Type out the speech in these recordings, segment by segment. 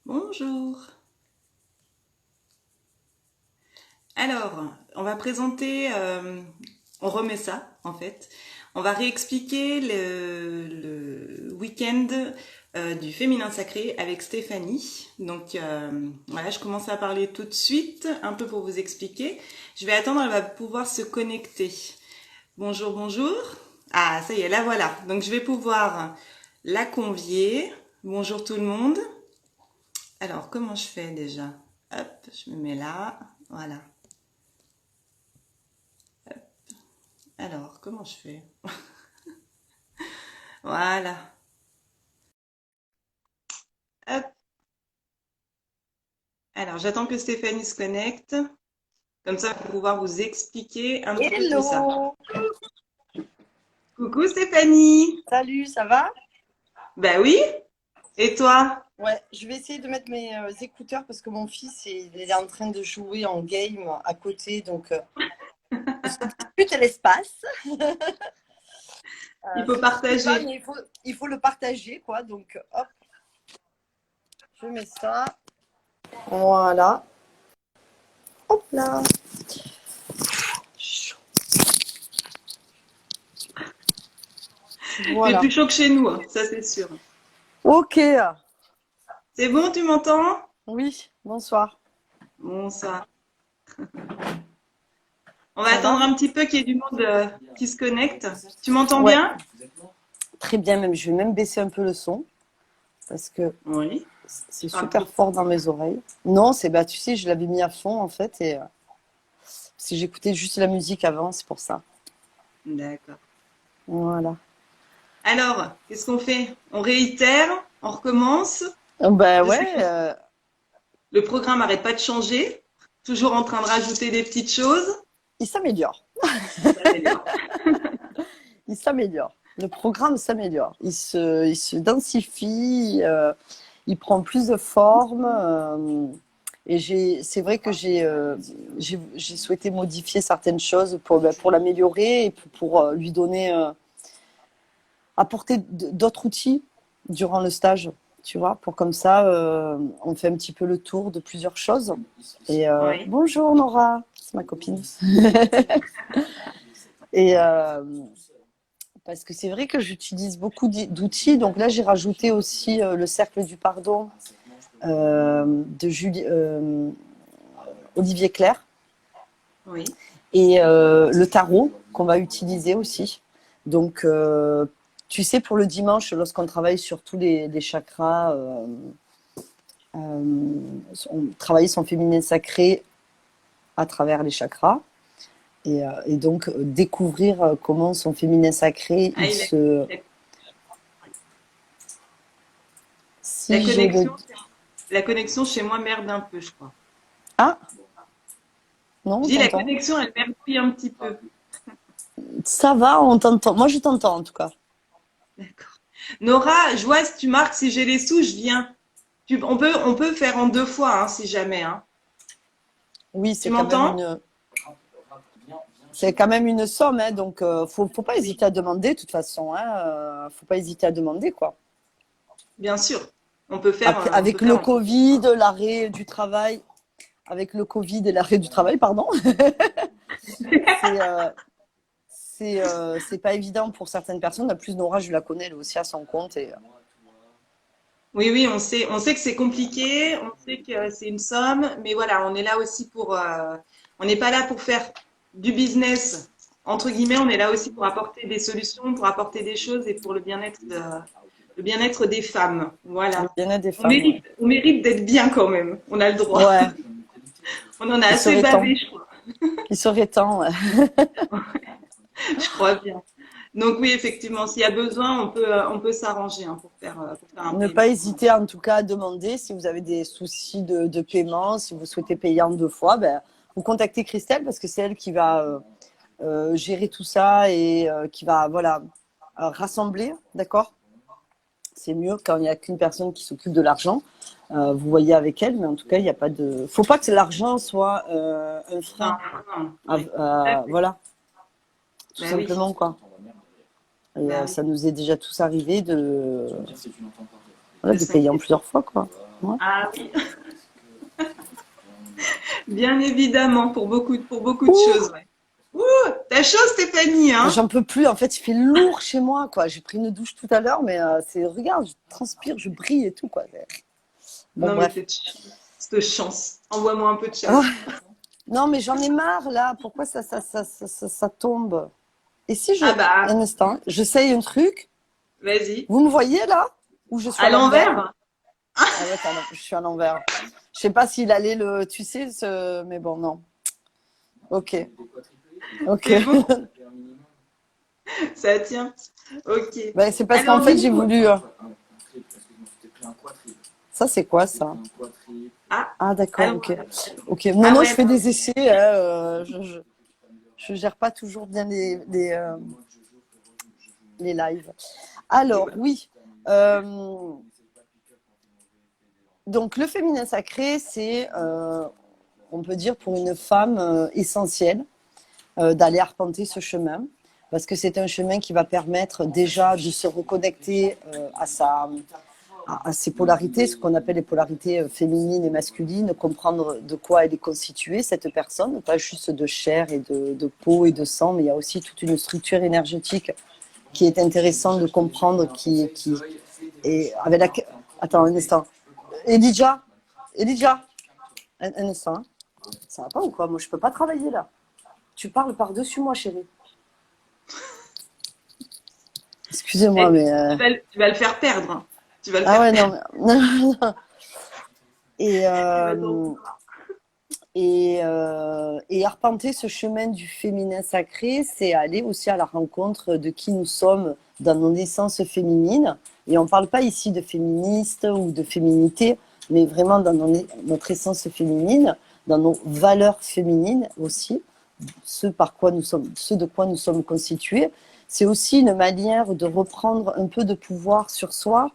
Bonjour. Alors, on va présenter, on remet ça en fait. On va réexpliquer le week-end du féminin sacré avec Stéphanie. Donc voilà, je commence à parler tout de suite, un peu pour vous expliquer. Je vais attendre, elle va pouvoir se connecter. Bonjour, bonjour. Ah, ça y est, la voilà. Donc je vais pouvoir la convier. Bonjour tout le monde. Alors, comment je fais déjà? Hop, je me mets là. Voilà. Alors, comment je fais? Voilà. Hop. Alors, j'attends que Stéphanie se connecte. Comme ça, pour pouvoir vous expliquer un petit peu tout ça. Hello! Coucou Stéphanie. Salut, ça va? Ben oui. Et toi? Ouais, je vais essayer de mettre mes écouteurs parce que mon fils il est en train de jouer en game à côté, donc on se dispute l'espace. Il faut Je ne sais pas, partager. mais il faut le partager, quoi. Donc, hop, je mets ça. Voilà. Hop là. Il fait Voilà. plus chaud que chez nous, hein, ça c'est sûr. Ok. C'est bon, tu m'entends? Oui, bonsoir. Bon, ça. On va Ça va? attendre un petit peu qu'il y ait du monde qui se connecte. Tu m'entends Ouais, bien? très bien. Même, je vais même baisser un peu le son parce que Oui. c'est Tu parles trop super fort. fort dans mes oreilles. Non, c'est bah tu sais, je l'avais mis à fond en fait et si j'écoutais juste la musique avant, c'est pour ça. D'accord. Voilà. Alors, qu'est-ce qu'on fait? On réitère, on recommence. Ben Je sais ouais, que le programme n'arrête pas de changer, toujours en train de rajouter des petites choses. il s'améliore. Il s'améliore. Il s'améliore. Le programme s'améliore. Il se densifie, il prend plus de forme. Et c'est vrai que j'ai souhaité modifier certaines choses pour l'améliorer et pour lui donner, apporter d'autres outils durant le stage, tu vois, pour comme ça, on fait un petit peu le tour de plusieurs choses. Et Oui. bonjour Nora, c'est ma copine. Et parce que c'est vrai que j'utilise beaucoup d'outils. Donc là, j'ai rajouté aussi le cercle du pardon de Olivier Clerc Oui. et le tarot qu'on va utiliser aussi. Donc, tu sais, pour le dimanche, lorsqu'on travaille sur tous les chakras, on travaille son féminin sacré à travers les chakras. Et donc, découvrir comment son féminin sacré, Ah, la, la si je le... connexion, la connexion chez moi merde un peu, je crois. Ah, non, Je on dis la t'entend. connexion, elle merdouille un petit peu. Ça va, on t'entend. Moi, je t'entends en tout cas. D'accord. Nora, je vois si tu marques si j'ai les sous, je viens. On peut faire en deux fois, hein, si jamais, hein. Oui, Tu m'entends? c'est quand même une somme, hein, donc faut pas Oui, hésiter à demander, de toute façon. Hein, faut pas hésiter à demander, quoi. bien sûr. Après, On peut avec le faire en deux fois. Covid, l'arrêt du travail, avec le Covid et l'arrêt du travail, pardon, c'est c'est pas évident pour certaines personnes. En plus, Nora, je la connais, elle est aussi à son compte. Et, Oui, oui, on sait que c'est compliqué, on sait que c'est une somme, mais voilà, on est là aussi on n'est pas là pour faire du business, entre guillemets, on est là aussi pour apporter des solutions, pour apporter des choses et pour le bien-être des femmes. le Voilà. bien-être des femmes, ouais. On mérite d'être bien quand même. On a le droit. Ouais, On en a il assez serait temps. bavé, je crois. Il serait temps, ouais. Je crois bien. Donc oui, effectivement, s'il y a besoin, on peut s'arranger hein, pour faire un Ne pas paiement. hésiter en tout cas à demander si vous avez des soucis de paiement, si vous souhaitez payer en deux fois, ben, vous contactez Christelle parce que c'est elle qui va gérer tout ça et qui va voilà rassembler, d'accord. C'est mieux quand il n'y a qu'une personne qui s'occupe de l'argent. Vous voyez avec elle, mais en tout cas, il n'y a pas de. Faut pas que l'argent soit un Non, frein. non, oui, tout à fait. Voilà, tout Bah oui, simplement quoi. Et bah oui. ça nous est déjà tous arrivé de, voilà, De de payer en s'inquiéter. plusieurs fois quoi. Ouais. Ah oui, bien évidemment, pour beaucoup de Ouh, choses. Ouais. Ouh, t'as chaud, Stéphanie, hein? j'en peux plus. En fait, il fait lourd chez moi, quoi. J'ai pris une douche tout à l'heure, mais regarde, je transpire, je brille et tout, quoi. Bon, Non, mais bref. cette chance. Envoie-moi un peu de Ah, chaleur. non, mais j'en ai marre, là. Pourquoi ça tombe? Et si je... Ah bah, Un instant, j'essaye un truc. vas-y. Vous me voyez, là? Ou je suis À à l'envers? l'envers? Ah ouais, je suis à l'envers. Je sais pas s'il allait le... Tu sais, mais bon, non. Ok, ok. C'est bon, ça tient. Ok. Ben, c'est parce qu'en Alors, fait, du j'ai coup, voulu... Ça, c'est quoi, ça? ah, Ah, d'accord, alors, ok. Ok. Non, ah non, je ouais, fais des essais. Hein, je gère pas toujours bien les lives. et Alors, voilà. oui. Donc, le féminin sacré, c'est, on peut dire, pour une femme essentiel d'aller arpenter ce chemin. Parce que c'est un chemin qui va permettre déjà de se reconnecter à ses polarités, ce qu'on appelle les polarités féminines et masculines, comprendre de quoi elle est constituée, cette personne, pas juste de chair et de peau et de sang, mais il y a aussi toute une structure énergétique qui est intéressante de comprendre, qui est avec la... Attends un instant. Elijah, Elijah, un instant. Hein. Ça va pas ou quoi? Moi, je peux pas travailler là. Tu parles par-dessus moi, chérie. Excusez-moi, Eh, mais... tu vas le faire perdre, hein. Tu vas le Ah faire ouais, perdre. non, mais... Et, Tu vas t'en- et arpenter ce chemin du féminin sacré, c'est aller aussi à la rencontre de qui nous sommes dans nos naissances féminines. Et on ne parle pas ici de féministe ou de féminité, mais vraiment dans notre essence féminine, dans nos valeurs féminines aussi, ce de quoi nous sommes constitués. C'est aussi une manière de reprendre un peu de pouvoir sur soi,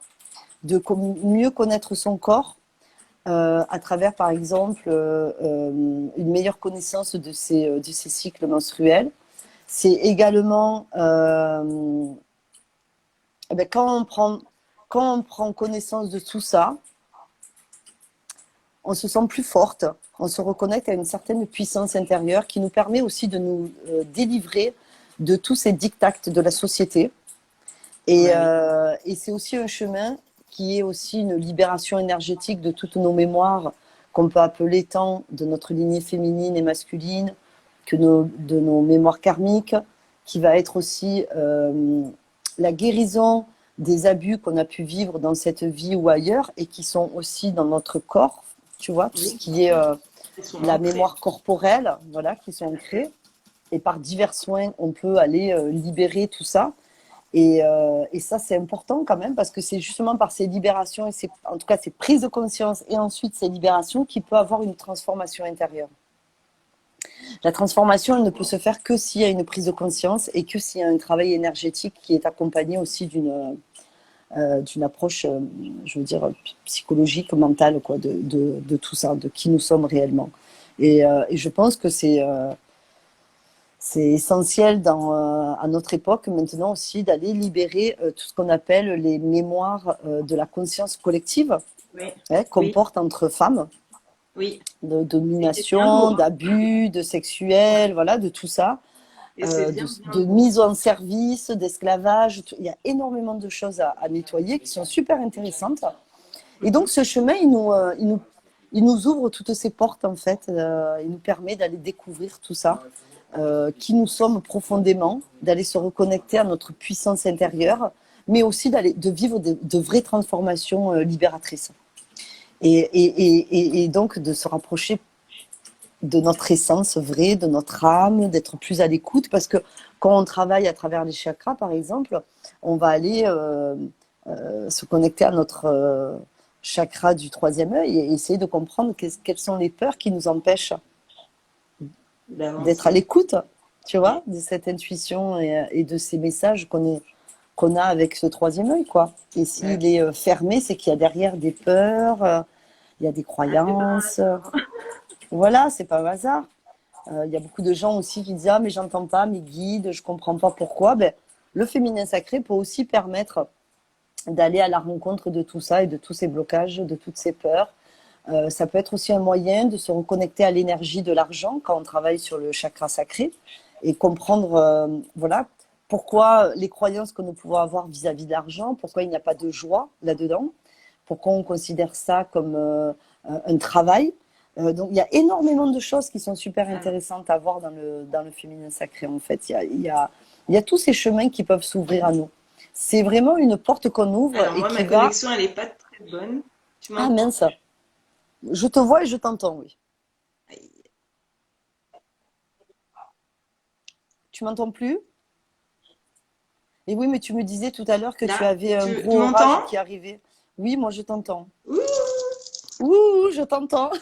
de mieux connaître son corps à travers, par exemple, une meilleure connaissance de ces cycles menstruels. C'est également, eh ben, quand on prend connaissance de tout ça, on se sent plus forte, on se reconnecte à une certaine puissance intérieure qui nous permet aussi de nous délivrer de tous ces dictats de la société. Ouais. Et c'est aussi un chemin qui est aussi une libération énergétique de toutes nos mémoires qu'on peut appeler tant de notre lignée féminine et masculine que de nos mémoires karmiques, qui va être aussi la guérison des abus qu'on a pu vivre dans cette vie ou ailleurs et qui sont aussi dans notre corps, tu vois, tout ce Oui, qui est ils sont la ancrés. mémoire corporelle, voilà, qui sont ancrées. Et par divers soins, on peut aller libérer tout ça. Et ça, c'est important quand même parce que c'est justement par ces libérations et en tout cas ces prises de conscience et ensuite ces libérations qui peut avoir une transformation intérieure. La transformation, elle ne peut se faire que s'il y a une prise de conscience et que s'il y a un travail énergétique qui est accompagné aussi d'une approche, je veux dire, psychologique, mentale, quoi, de tout ça, de qui nous sommes réellement. Et je pense que c'est essentiel à notre époque maintenant aussi d'aller libérer tout ce qu'on appelle les mémoires de la conscience collective Oui, qu'on oui, porte entre femmes, oui. de Et c'est bien domination, lourd, hein. d'abus, de Ouais. sexuel, voilà, de tout ça, Et c'est bien, bien de lourd. mise en service, d'esclavage. Il y a énormément de choses à nettoyer qui sont super intéressantes. Et donc Mhm. ce chemin, il nous ouvre toutes ces portes en fait. Il nous permet d'aller découvrir tout ça. Qui nous sommes profondément, d'aller se reconnecter à notre puissance intérieure, mais aussi de vivre de vraies transformations libératrices. Et donc de se rapprocher de notre essence vraie, de notre âme, d'être plus à l'écoute, parce que quand on travaille à travers les chakras, par exemple, on va aller se connecter à notre chakra du troisième œil et essayer de comprendre quelles sont les peurs qui nous empêchent d'être à D'avancer. l'écoute, tu vois, Oui. de cette intuition et de ces messages qu'on a avec ce troisième œil, quoi. Et Ouais. s'il est fermé, c'est qu'il y a derrière des peurs, il y a des Ah, c'est pas un croyances. hasard. Voilà, c'est pas un hasard. Il y a beaucoup de gens aussi qui disent ah mais j'entends pas mes guides, je comprends pas pourquoi. Ben, le féminin sacré peut aussi permettre d'aller à la rencontre de tout ça et de tous ces blocages, de toutes ces peurs. Ça peut être aussi un moyen de se reconnecter à l'énergie de l'argent quand on travaille sur le chakra sacré et comprendre voilà, pourquoi les croyances que nous pouvons avoir vis-à-vis de l'argent, pourquoi il n'y a pas de joie là-dedans, pourquoi on considère ça comme un travail. Donc il y a énormément de choses qui sont super intéressantes à voir dans le féminin sacré en fait. Il y a tous ces chemins qui peuvent s'ouvrir à nous. C'est vraiment une porte qu'on ouvre Alors et moi, qui ma va… connexion, elle est pas très bonne. Tu Ah m'entends? mince, je te vois et je t'entends, oui. Tu m'entends plus? Et oui, mais tu me disais tout à l'heure que tu Là, avais un tu gros orage m'entends? qui arrivait. Oui, moi je t'entends. Ouh, Ouh, je t'entends. la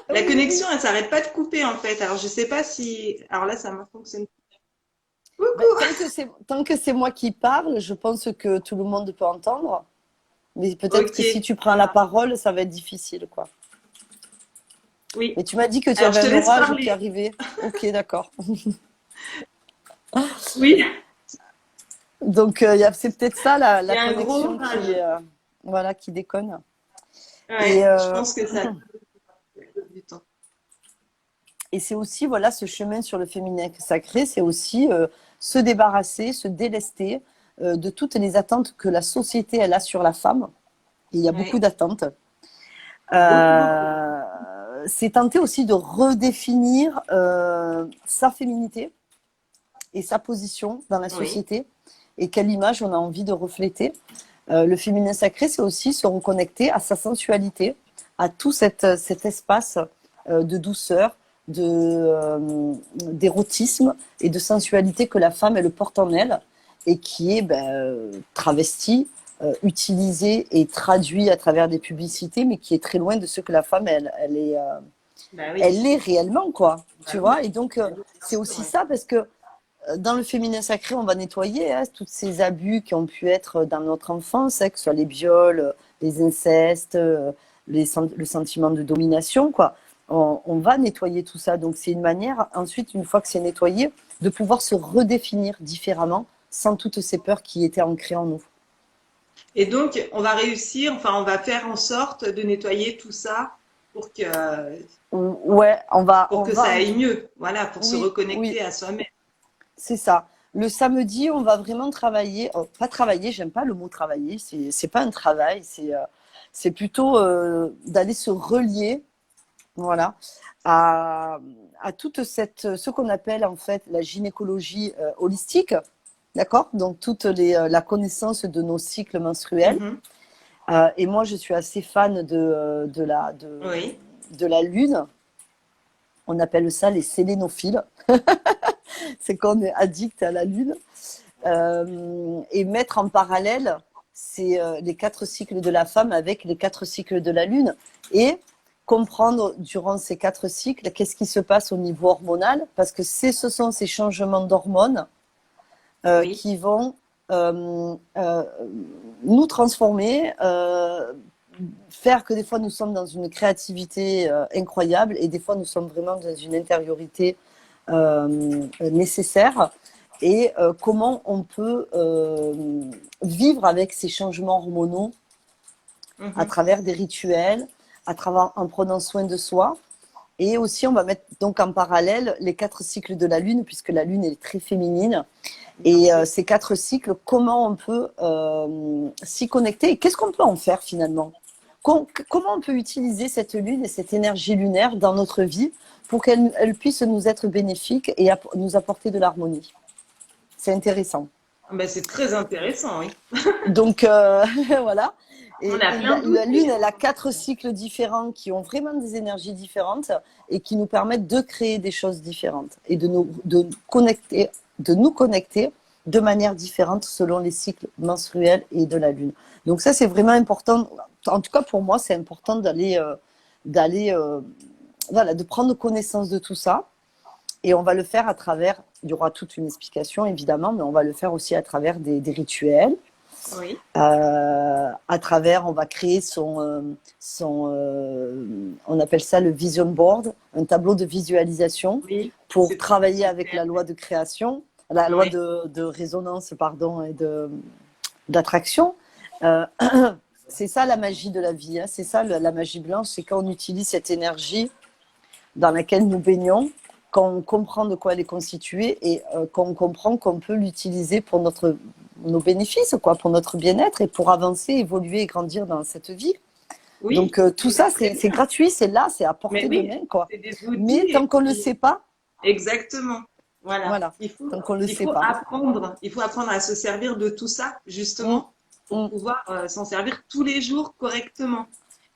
Oui, oui, connexion, oui. elle s'arrête pas de couper en fait. Alors je sais pas si. Alors là, ça m'a fonctionné. Ben, Coucou. tant que c'est moi qui parle, je pense que tout le monde peut entendre. Mais peut-être Ok. que si tu prends la parole, ça va être difficile, quoi. Oui. Mais tu m'as dit que tu Alors je avais te un laisse orage qui parler. arrivait. Ok, d'accord. Oui. Donc, c'est peut-être ça Il y la a un gros connexion orage. voilà, qui déconne. Et, Ouais. Je pense que ça cause du temps. et c'est aussi, voilà, ce chemin sur le féminin sacré, c'est aussi se débarrasser, se délester de toutes les attentes que la société elle a sur la femme. Et il y a beaucoup Ouais. d'attentes. Beaucoup, beaucoup. C'est tenter aussi de redéfinir sa féminité et sa position dans la Oui. société et quelle image on a envie de refléter. Le féminin sacré, c'est aussi se reconnecter à sa sensualité, à tout cet espace de douceur, d'érotisme et de sensualité que la femme elle porte en elle et qui est travesti, utilisé et traduit à travers des publicités, mais qui est très loin de ce que la femme Bah oui. elle est réellement, quoi. Bah Tu oui. vois, et donc Bien c'est sûr, aussi ouais. ça parce que dans le féminin sacré, on va nettoyer tous ces abus qui ont pu être dans notre enfance, que ce soit les viols, les incestes, le sentiment de domination, quoi. On va nettoyer tout ça. Donc c'est une manière, ensuite, une fois que c'est nettoyé, de pouvoir se redéfinir différemment sans toutes ces peurs qui étaient ancrées en nous. Et donc, on va réussir, enfin, on va faire en sorte de nettoyer tout ça pour que, Ouais, pour que ça aille mieux. Voilà, pour se oui, oui, reconnecter à soi-même. c'est ça. Le samedi, on va vraiment travailler, pas travailler, j'aime pas le mot travailler, c'est pas un travail, c'est plutôt d'aller se relier, voilà, à, à toute ce qu'on appelle en fait la gynécologie holistique, d'accord? Donc la connaissance de nos cycles menstruels. Mhm. Et moi, je suis assez fan Oui. de la lune. On appelle ça les sélénophiles. C'est qu'on est addict à la lune. Et mettre en parallèle les 4 cycles de la femme avec les 4 cycles de la lune et comprendre durant ces 4 cycles qu'est-ce qui se passe au niveau hormonal parce que ce sont ces changements d'hormones Oui. qui vont nous transformer, faire que des fois nous sommes dans une créativité incroyable et des fois nous sommes vraiment dans une intériorité nécessaire et comment on peut vivre avec ces changements hormonaux à Mhm. travers des rituels, à travers en prenant soin de soi. Et aussi, on va mettre donc en parallèle les 4 cycles de la Lune, puisque la Lune est très féminine. Bien Et sûr. ces 4 cycles, comment on peut s'y connecter et qu'est-ce qu'on peut en faire finalement? Comment on peut utiliser cette Lune et cette énergie lunaire dans notre vie pour qu'elle puisse nous être bénéfique et nous apporter de l'harmonie? C'est intéressant. Ah ben, c'est très intéressant, oui. Donc voilà. On Et a plein la Lune, d'outils. elle a 4 cycles différents qui ont vraiment des énergies différentes et qui nous permettent de créer des choses différentes et de nous connecter de manière différente selon les cycles menstruels et de la Lune. Donc ça, c'est vraiment important. En tout cas, pour moi, c'est important d'aller, voilà, de prendre connaissance de tout ça. Et on va le faire à travers, il y aura toute une explication évidemment, mais on va le faire aussi à travers des rituels. Oui. À travers, on va créer on appelle ça le vision board, un tableau de visualisation Oui. pour C'est travailler avec super. la loi de création, la loi Oui. de résonance, pardon, et d'attraction. Euh, c'est ça la magie de la vie, hein. C'est ça la magie blanche, c'est quand on utilise cette énergie dans laquelle nous baignons, quand on comprend de quoi elle est constituée et quand on comprend qu'on peut l'utiliser pour nos bénéfices, quoi, pour notre bien-être et pour avancer, évoluer et grandir dans cette vie. Oui, Donc tout ça, c'est gratuit, c'est là, c'est à mais portée de oui, main, quoi. c'est des Mais outils et tant qu'on ne le puis sait pas, exactement. Voilà. voilà, tant qu'on ne le sait pas. Il faut apprendre à se servir de tout ça, Hum, justement, pour hum, pouvoir s'en servir tous les jours correctement.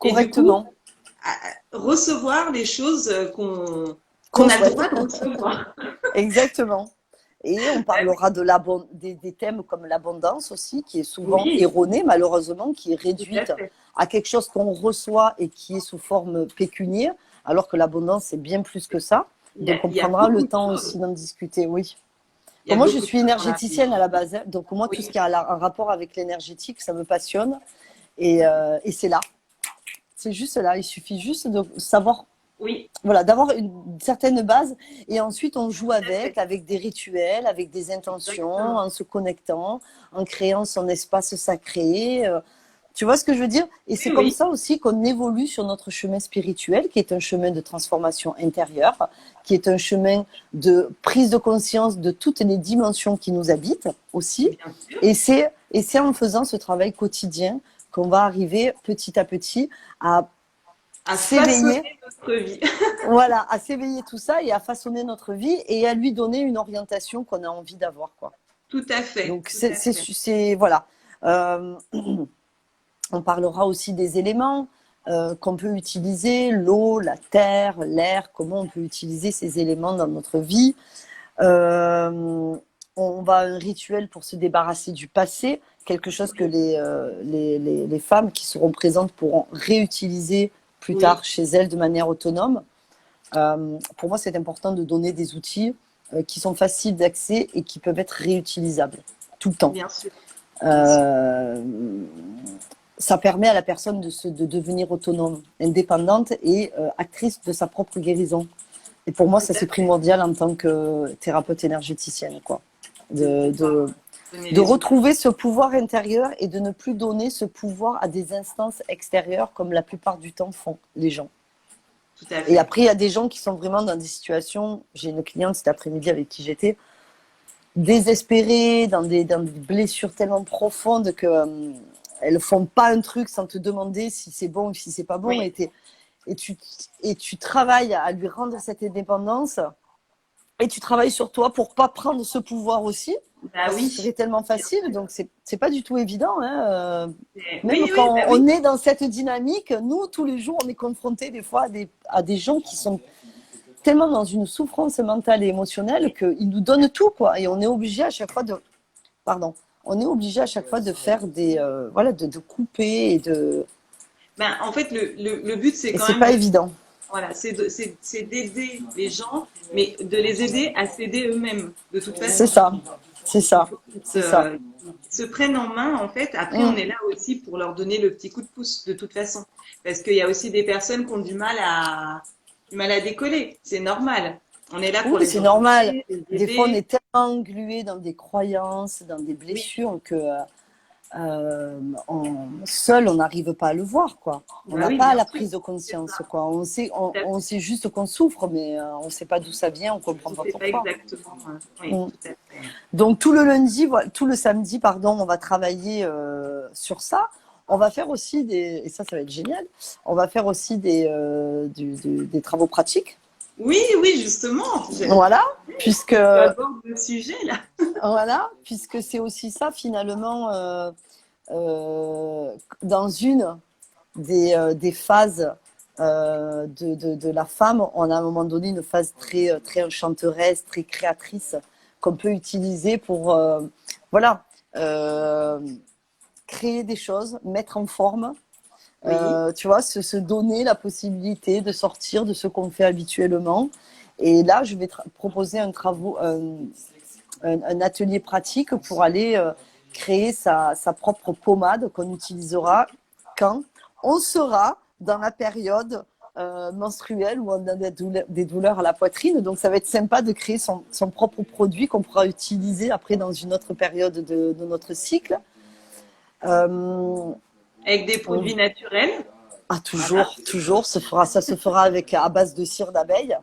Et du coup, correctement, recevoir les choses qu'on qu'on a le souhaite. droit de recevoir. Exactement. Et on parlera des thèmes comme l'abondance aussi, qui est souvent Oui, erronée, malheureusement, qui est tout à réduite fait. à quelque chose qu'on reçoit et qui est sous forme pécuniaire, alors que l'abondance, c'est bien plus que ça. Donc, on Il y a prendra le beaucoup de temps choses. aussi d'en discuter, oui. Il y Bon, a moi, je beaucoup de suis choses dans la vie. énergéticienne à la base, hein. Donc moi, tout ce Oui, qui a un rapport avec l'énergétique, ça me passionne. Et c'est là. C'est juste là. Il suffit juste de savoir, oui, voilà, d'avoir une certaine base. Et ensuite, on joue tout à fait. avec des rituels, avec des intentions, Exactement. en se connectant, en créant son espace sacré. Tu vois ce que je veux dire? Et c'est Oui, comme oui, ça aussi qu'on évolue sur notre chemin spirituel, qui est un chemin de transformation intérieure, qui est un chemin de prise de conscience de toutes les dimensions qui nous habitent aussi. bien sûr. Et c'est en faisant ce travail quotidien qu'on va arriver petit à petit à À s'éveiller, façonner notre vie. voilà, à s'éveiller tout ça et à façonner notre vie et à lui donner une orientation qu'on a envie d'avoir, quoi. Tout à fait, Donc tout à fait. voilà. Euh, On parlera aussi des éléments qu'on peut utiliser, l'eau, la terre, l'air, comment on peut utiliser ces éléments dans notre vie. Euh, on va à un rituel pour se débarrasser du passé, quelque chose que les femmes qui seront présentes pourront réutiliser plus Oui, tard chez elles de manière autonome. Pour moi, c'est important de donner des outils qui sont faciles d'accès et qui peuvent être réutilisables tout le temps. bien sûr, bien sûr. Euh, Ça permet à la personne de devenir autonome, indépendante et actrice de sa propre guérison. Et pour moi, Tout ça à c'est fait. primordial en tant que thérapeute énergéticienne, quoi. De De, pouvoir de, donner de les outils. retrouver ce pouvoir intérieur et de ne plus donner ce pouvoir à des instances extérieures comme la plupart du temps font les gens. Tout à Et fait. après, il y a des gens qui sont vraiment dans des situations, j'ai une cliente cet après-midi avec qui j'étais, désespérées, dans des blessures tellement profondes que elles font pas un truc sans te demander si c'est bon ou si c'est pas bon, Oui, et tu, et tu travailles à lui rendre cette indépendance et tu travailles sur toi pour pas prendre ce pouvoir aussi, bah parce que ce serait oui, tellement bien facile, sûr. donc c'est pas du tout évident, hein. Même Oui, oui, bah quand oui, on est dans cette dynamique, nous tous les jours on est confrontés des fois à des gens qui sont tellement dans une souffrance mentale et émotionnelle qu'ils nous donnent tout, quoi, et on est obligé à chaque fois pardon, on est obligé à chaque fois de faire voilà, de couper ben, en fait, le but, c'est et quand c'est même pas évident. voilà, c'est d'aider les gens, mais de les aider à s'aider eux-mêmes, de toute C'est façon. ça, c'est Il ça, faut c'est ça. qu'ils se prennent en main, en fait. Après, on Mm. est là aussi pour leur donner le petit coup de pouce, de toute façon. Parce qu'il y a aussi des personnes qui ont du mal à décoller. C'est normal. On est là pour Oui, les c'est normal. orienter, les Des fois, on aider. est tellement englué dans des croyances, dans des Oui, blessures que seul, on n'arrive pas à le voir, quoi. On bah n'a oui, pas bien la sûr. prise de C'est conscience, ça. quoi. On sait, Tout à on fait. sait juste qu'on souffre, mais on ne sait pas d'où ça vient, on ne comprend On ne pas sait pas pourquoi. exactement. Oui, Mm. tout à fait. Donc tout le lundi, tout le samedi, pardon, on va travailler sur ça. On va faire aussi et ça va être génial, on va faire aussi des travaux pratiques. Oui, oui, justement. Voilà, puisque, Tu abordes le sujet, là. voilà, puisque c'est aussi ça finalement, dans une des phases de la femme, on a à un moment donné une phase très, très enchanteresse, très créatrice, qu'on peut utiliser pour voilà, euh, créer des choses, mettre en forme, Oui, tu vois, se donner la possibilité de sortir de ce qu'on fait habituellement. Et là, je vais proposer un atelier pratique pour aller créer sa propre pommade qu'on utilisera quand on sera dans la période menstruelle où on a des douleurs à la poitrine. Donc, ça va être sympa de créer son propre produit qu'on pourra utiliser après dans une autre période de notre cycle. Euh, Avec des on- produits naturels. ah, Voilà. toujours, toujours, ça se fera avec, à base de cire d'abeille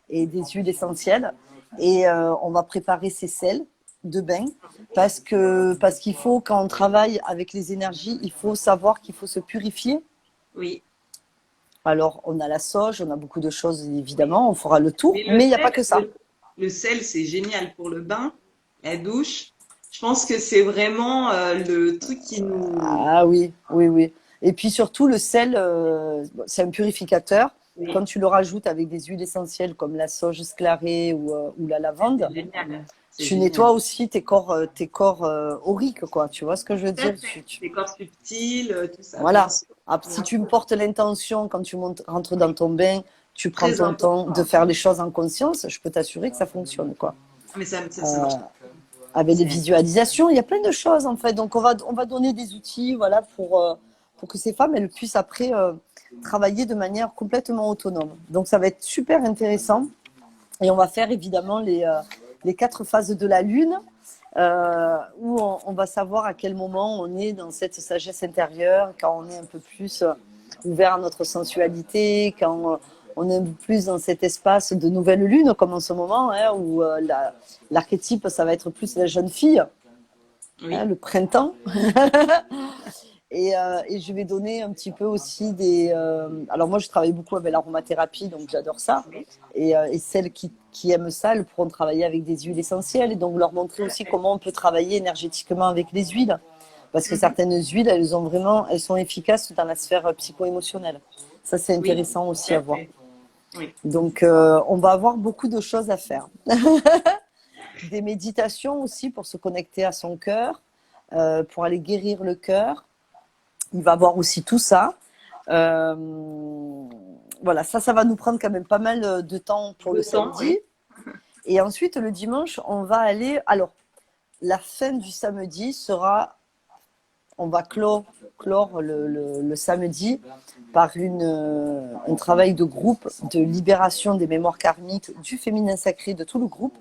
et des huiles essentielles. Et on va préparer ces sels de bain parce qu'il faut, quand on travaille avec les énergies, il faut savoir qu'il faut se purifier. Oui, Alors, on a la sauge, on a beaucoup de choses, oui. évidemment, on fera le tour, Mais mais il n'y a pas que ça. le sel, c'est génial pour le bain, la douche. Je pense que c'est vraiment le truc qui nous. Ah oui, oui, oui. Et puis surtout, le sel, c'est un purificateur. Quand Oui, tu le rajoutes avec des huiles essentielles comme la sauge sclarée ou la c'est lavande, génial. C'est tu génial. nettoies aussi tes corps auriques, quoi. Tu vois ce que je veux Tout à dire? fait. Les corps subtils, tout ça, bien Voilà. sûr. Ah, si Bien tu me sûr. portes l'intention quand tu rentres dans Oui, ton bain, tu prends très ton temps de important. faire les choses en conscience, je peux t'assurer que ça fonctionne, quoi. Ah, mais ça marche. Avec les C'est visualisations, il y a plein de choses en fait. Donc on va donner des outils, voilà, pour que ces femmes elles puissent après travailler de manière complètement autonome. Donc ça va être super intéressant. Et on va faire évidemment les 4 phases de la lune, où on va savoir à quel moment on est dans cette sagesse intérieure, quand on est un peu plus ouvert à notre sensualité, quand on est un peu plus dans cet espace de nouvelle lune, comme en ce moment, hein, où l'archétype, ça va être plus la jeune fille, hein, oui. le printemps. Et je vais donner un petit peu aussi des. Alors moi, je travaille beaucoup avec l'aromathérapie, donc j'adore ça. Oui, Et celles qui aiment ça, elles pourront travailler avec des huiles essentielles et donc leur montrer tout à aussi fait. comment on peut travailler énergétiquement avec les huiles. Parce que Mhm. certaines huiles, elles sont efficaces dans la sphère psycho-émotionnelle. Ça, c'est Oui, intéressant tout aussi à à voir. fait. Oui. Donc, on va avoir beaucoup de choses à faire. Des méditations aussi pour se connecter à son cœur, pour aller guérir le cœur. Il va avoir aussi tout ça. Euh, voilà, ça va nous prendre quand même pas mal de temps pour le De temps, samedi. oui. Et ensuite, le dimanche, on va aller. Alors, la fin du samedi sera. On va clore le samedi par un travail de groupe de libération des mémoires karmiques du féminin sacré de tout le groupe.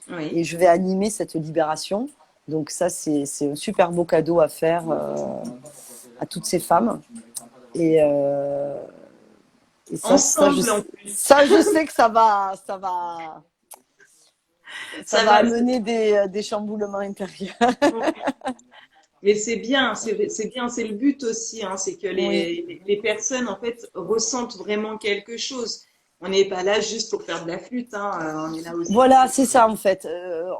Oui. Et je vais animer cette libération. Donc, ça, c'est un super beau cadeau à faire à toutes ces femmes. Et, euh, et Ensemble, en plus. je sais que ça Ça va va. amener des chamboulements intérieurs. Mais c'est bien, c'est le but aussi, hein, c'est que Oui. les personnes en fait ressentent vraiment quelque chose. On n'est pas là juste pour faire de la flûte, hein, on est là aussi Voilà, c'est ça en fait.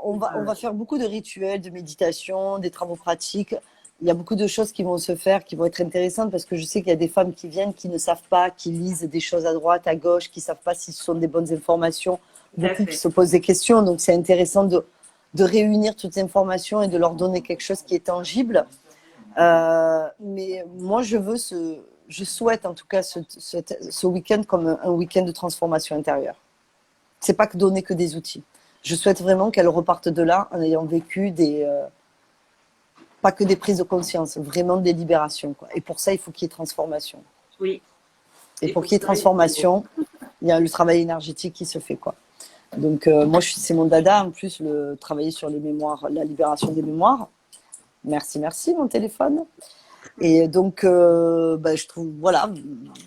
On euh, va faire beaucoup de rituels, de méditation, des travaux pratiques. Il y a beaucoup de choses qui vont se faire, qui vont être intéressantes parce que je sais qu'il y a des femmes qui viennent, qui ne savent pas, qui lisent des choses à droite, à gauche, qui ne savent pas si ce sont des bonnes informations. tout à Beaucoup qui fait. se posent des questions. Donc c'est intéressant de réunir toutes ces informations et de leur donner quelque chose qui est tangible. Mais moi, je souhaite en tout cas ce week-end comme un week-end de transformation intérieure. C'est pas que donner que des outils. Je souhaite vraiment qu'elles repartent de là en ayant vécu pas que des prises de conscience, vraiment des libérations, quoi. Et pour ça, il faut qu'il y ait transformation. Oui. Et Et pour pour qu'il y ait ça, il faut. transformation, il y a le travail énergétique qui se fait, quoi. Donc moi, c'est mon dada en plus, le travailler sur les mémoires, la libération des mémoires. Merci, merci mon téléphone. Et donc, je trouve, voilà,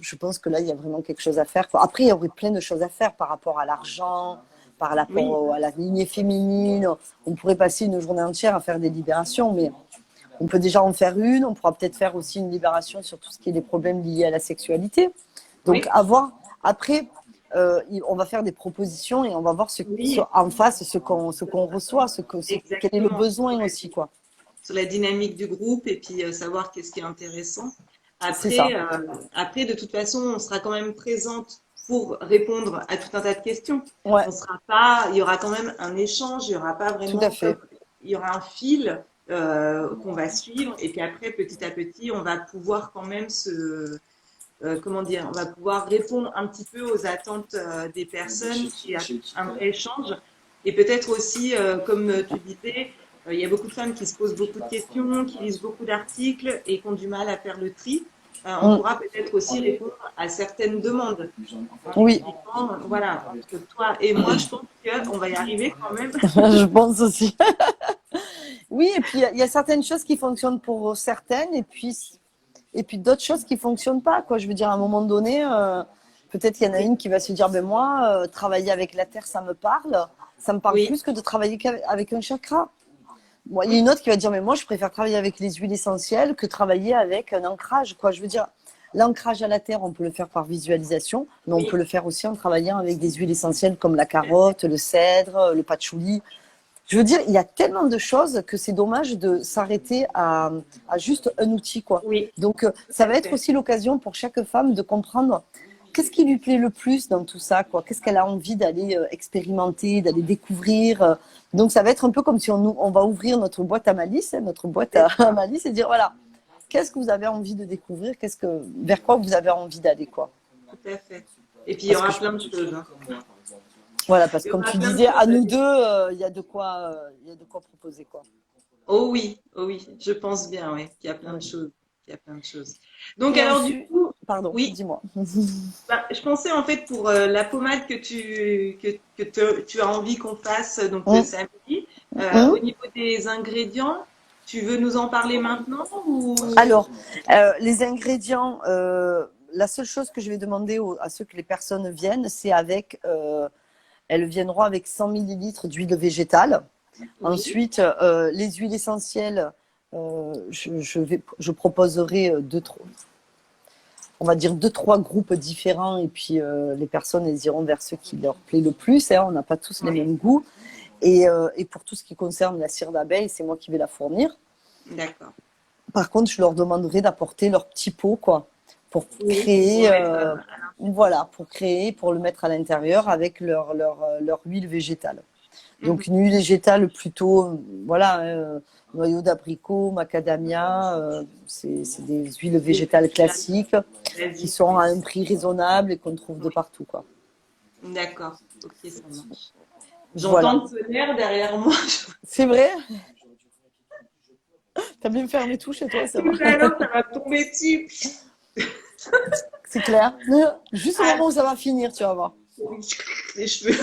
je pense que là, il y a vraiment quelque chose à faire, quoi. Après, il y aurait plein de choses à faire par rapport à l'argent, par Oui, rapport à la lignée féminine. On pourrait passer une journée entière à faire des libérations, mais on peut déjà en faire une. On pourra peut-être faire aussi une libération sur tout ce qui est les problèmes liés à la sexualité. Donc, oui, après, on va faire des propositions et on va voir oui, en face ce qu'on reçoit, quel est le exactement. besoin aussi, quoi. Sur la dynamique du groupe et puis savoir qu'est-ce qui est intéressant. C'est ça. Après, de toute façon, on sera quand même présente pour répondre à tout un tas de questions. Ouais, On sera pas, il y aura quand même un échange, il y aura pas tout à vraiment comme, fait. il y aura un fil qu'on va suivre et puis après, petit à petit, on va pouvoir quand même comment dire, on va pouvoir répondre un petit peu aux attentes des personnes, puis un vrai échange. Et peut-être aussi, comme tu disais, il y a beaucoup de femmes qui se posent beaucoup de questions, qui lisent beaucoup d'articles et qui ont du mal à faire le tri. On Mm. pourra peut-être aussi répondre à certaines demandes en Oui, expliquant, voilà, entre toi et moi, je pense qu'on va y arriver quand même. je pense aussi. Oui, et puis il y a certaines choses qui fonctionnent pour certaines, et puis d'autres choses qui fonctionnent pas, quoi. Je veux dire, à un moment donné, peut-être qu'il y en a Oui, une qui va se dire, ben moi, travailler avec la terre, ça me parle oui, plus que de travailler avec un chakra. Moi, il y a oui, une autre qui va dire, mais moi, je préfère travailler avec les huiles essentielles que travailler avec un ancrage, quoi. Je veux dire, l'ancrage à la terre, on peut le faire par visualisation, mais on peut oui. le faire aussi en travaillant avec des huiles essentielles comme la carotte, le cèdre, le patchouli. Je veux dire, il y a tellement de choses que c'est dommage de s'arrêter à juste un outil, quoi. Oui, Donc, tout ça à va être fait. aussi l'occasion pour chaque femme de comprendre qu'est-ce qui lui plaît le plus dans tout ça, quoi. Qu'est-ce qu'elle a envie d'aller expérimenter, d'aller découvrir. Donc, ça va être un peu comme si on va ouvrir notre boîte à malice, hein, notre boîte C'est à ça, malice et dire, voilà, qu'est-ce que vous avez envie de découvrir, vers quoi vous avez envie d'aller, quoi. tout à fait. Et puis, il y Parce que aura plein de choses. Hein. voilà, parce Il que y comme aura tu plein de disais, choses à à nous deux, découvrir. il y a de quoi proposer, quoi. Oh oui, je pense bien, oui, qu'il y a plein de Ouais. choses. Il y a plein de choses. Donc, Et alors, du ensuite, coup, pardon, oui, dis-moi. bah, je pensais en fait pour la pommade que tu as envie qu'on fasse donc Hum, samedi, hum. au niveau des ingrédients, tu veux nous en parler maintenant ou... Alors, les ingrédients, la seule chose que je vais demander à ceux que les personnes viennent, c'est elles viendront avec 100 millilitres d'huile végétale. Oui, Ensuite, les huiles essentielles, je proposerai on va dire deux, trois groupes différents, et puis les personnes, elles iront vers ceux qui leur plaît le plus, hein. On n'a pas tous les oui, mêmes goûts. Et pour tout ce qui concerne la cire d'abeille, c'est moi qui vais la fournir. d'accord. Par contre, je leur demanderai d'apporter leur petit pot, quoi, pour Oui, pour créer, mettre voilà, pour le mettre à l'intérieur avec leur huile végétale. Donc une huile végétale plutôt, voilà, noyau d'abricot, macadamia, c'est des huiles des végétales classiques qui basiques, sont oui. à un prix raisonnable et qu'on trouve de Oui, partout, quoi. d'accord. Ok, ça marche. Voilà. J'entends le tonnerre derrière moi. C'est vrai? T'as bien fermé tout chez toi, ça va. Tout à l'heure, ça va tomber dessus. C'est clair. Juste au Ah, moment où ça va finir, tu vas voir. les cheveux.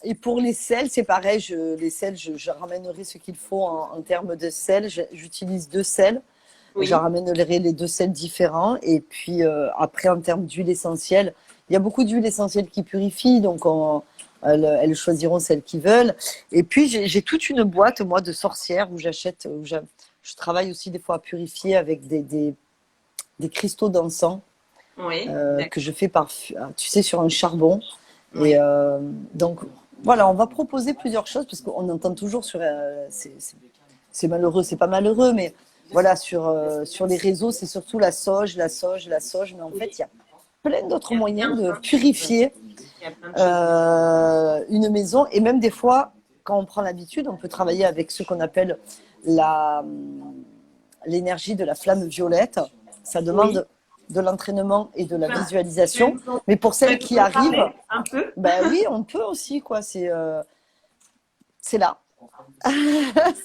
Et pour les sels, c'est pareil. Les sels, je ramènerai ce qu'il faut en termes de sel. J'utilise deux sels. Je Oui, ramènerai les deux sels différents. Et puis après, en termes d'huile essentielle, il y a beaucoup d'huiles essentielles qui purifient. Donc, elles choisiront celles qu'ils veulent. Et puis, j'ai toute une boîte, moi, de sorcières où j'achète. Je travaille aussi des fois à purifier avec des cristaux d'encens oui, que je d'accord. fais tu sais, sur un charbon. Et Oui. donc, voilà, on va proposer plusieurs choses parce qu'on entend toujours c'est malheureux, c'est pas malheureux, mais voilà, sur les réseaux, c'est surtout la sauge, la sauge, la sauge. Mais en fait, Oui, il y a plein d'autres il y a moyens plein, de plein de choses. Ouais. purifier Il y a plein de choses différentes. une maison. Et même des fois, quand on prend l'habitude, on peut travailler avec ce qu'on appelle la, l'énergie de la flamme violette. Ça Oui. demande de l'entraînement et de la Enfin, visualisation. Mais pour celles tu qui peux en arrivent, parler un peu? ben oui, on peut aussi, quoi. C'est là.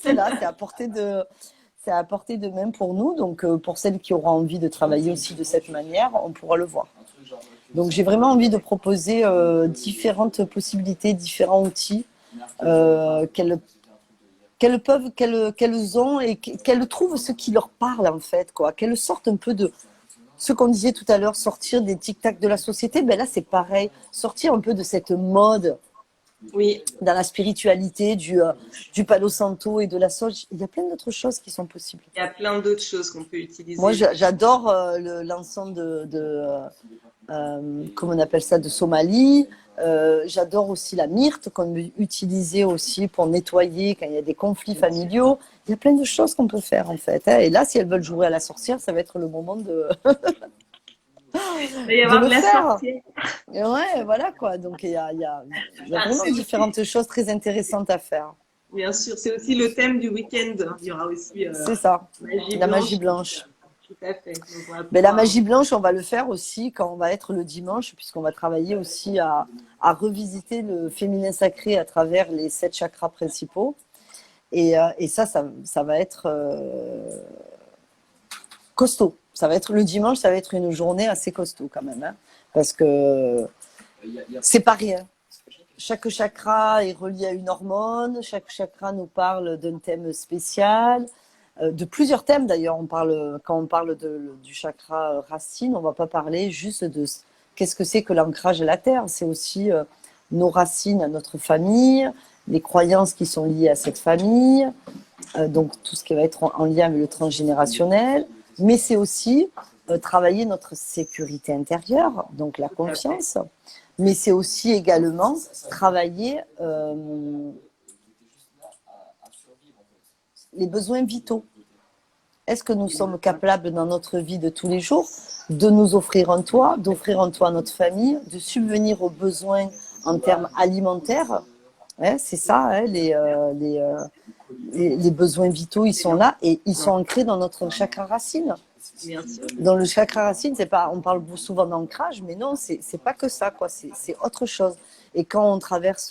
C'est là, c'est à portée de main pour nous. Donc, pour celles qui auront envie de travailler aussi de cette manière, on pourra le voir. Donc, j'ai vraiment envie de proposer différentes possibilités, différents outils qu'elles ont et qu'elles trouvent ce qui leur parle, en fait, quoi. Qu'elles sortent un peu de ce qu'on disait tout à l'heure, sortir des tic-tac de la société. Ben là, c'est pareil. Sortir un peu de cette mode Oui, dans la spiritualité du Palo Santo et de la sauge. Il y a plein d'autres choses qui sont possibles. il y a plein d'autres choses qu'on peut Moi, utiliser, effectivement. j'adore l'encens comment on appelle ça, de Somalie. J'adore aussi la myrte qu'on peut utiliser aussi pour nettoyer quand il y a des conflits familiaux. Il y a plein de choses qu'on peut faire en fait, hein. Et là, si elles veulent jouer à la sorcière, ça va être le moment Il va y de avoir le de la faire. sorcière. Et ouais, voilà quoi. Donc il y a Ah, vraiment c'est aussi, différentes choses très intéressantes à faire. bien sûr, c'est aussi le thème du week-end. Il y aura aussi C'est ça, magie la magie blanche. blanche. Tout à fait. Donc, on va Mais la pouvoir. magie blanche, on va le faire aussi quand on va être le dimanche, puisqu'on va travailler aussi à revisiter le féminin sacré à travers les 7 chakras principaux. Et ça va être costaud. Ça va être le dimanche, ça va être une journée assez costaud quand même, hein, parce que c'est pas rien. chaque chakra est relié à une hormone. Chaque chakra nous parle d'un thème spécial, de plusieurs thèmes d'ailleurs. Quand on parle du chakra racine, on ne va pas parler juste de qu'est-ce que c'est que l'ancrage à la terre. C'est aussi nos racines à notre famille, les croyances qui sont liées à cette famille, donc tout ce qui va être en lien avec le transgénérationnel. Mais c'est aussi travailler notre sécurité intérieure, donc la confiance. Mais c'est aussi également travailler les besoins vitaux. Est-ce que nous sommes capables dans notre vie de tous les jours de nous offrir un toit, d'offrir un toit à notre famille, de subvenir aux besoins en termes alimentaires? C'est ça, hein, les besoins vitaux, ils sont là et ils sont ancrés dans notre chakra racine. Bien sûr. Dans le chakra racine, c'est pas, on parle souvent d'ancrage, mais non, c'est pas que ça, quoi. C'est autre chose. Et quand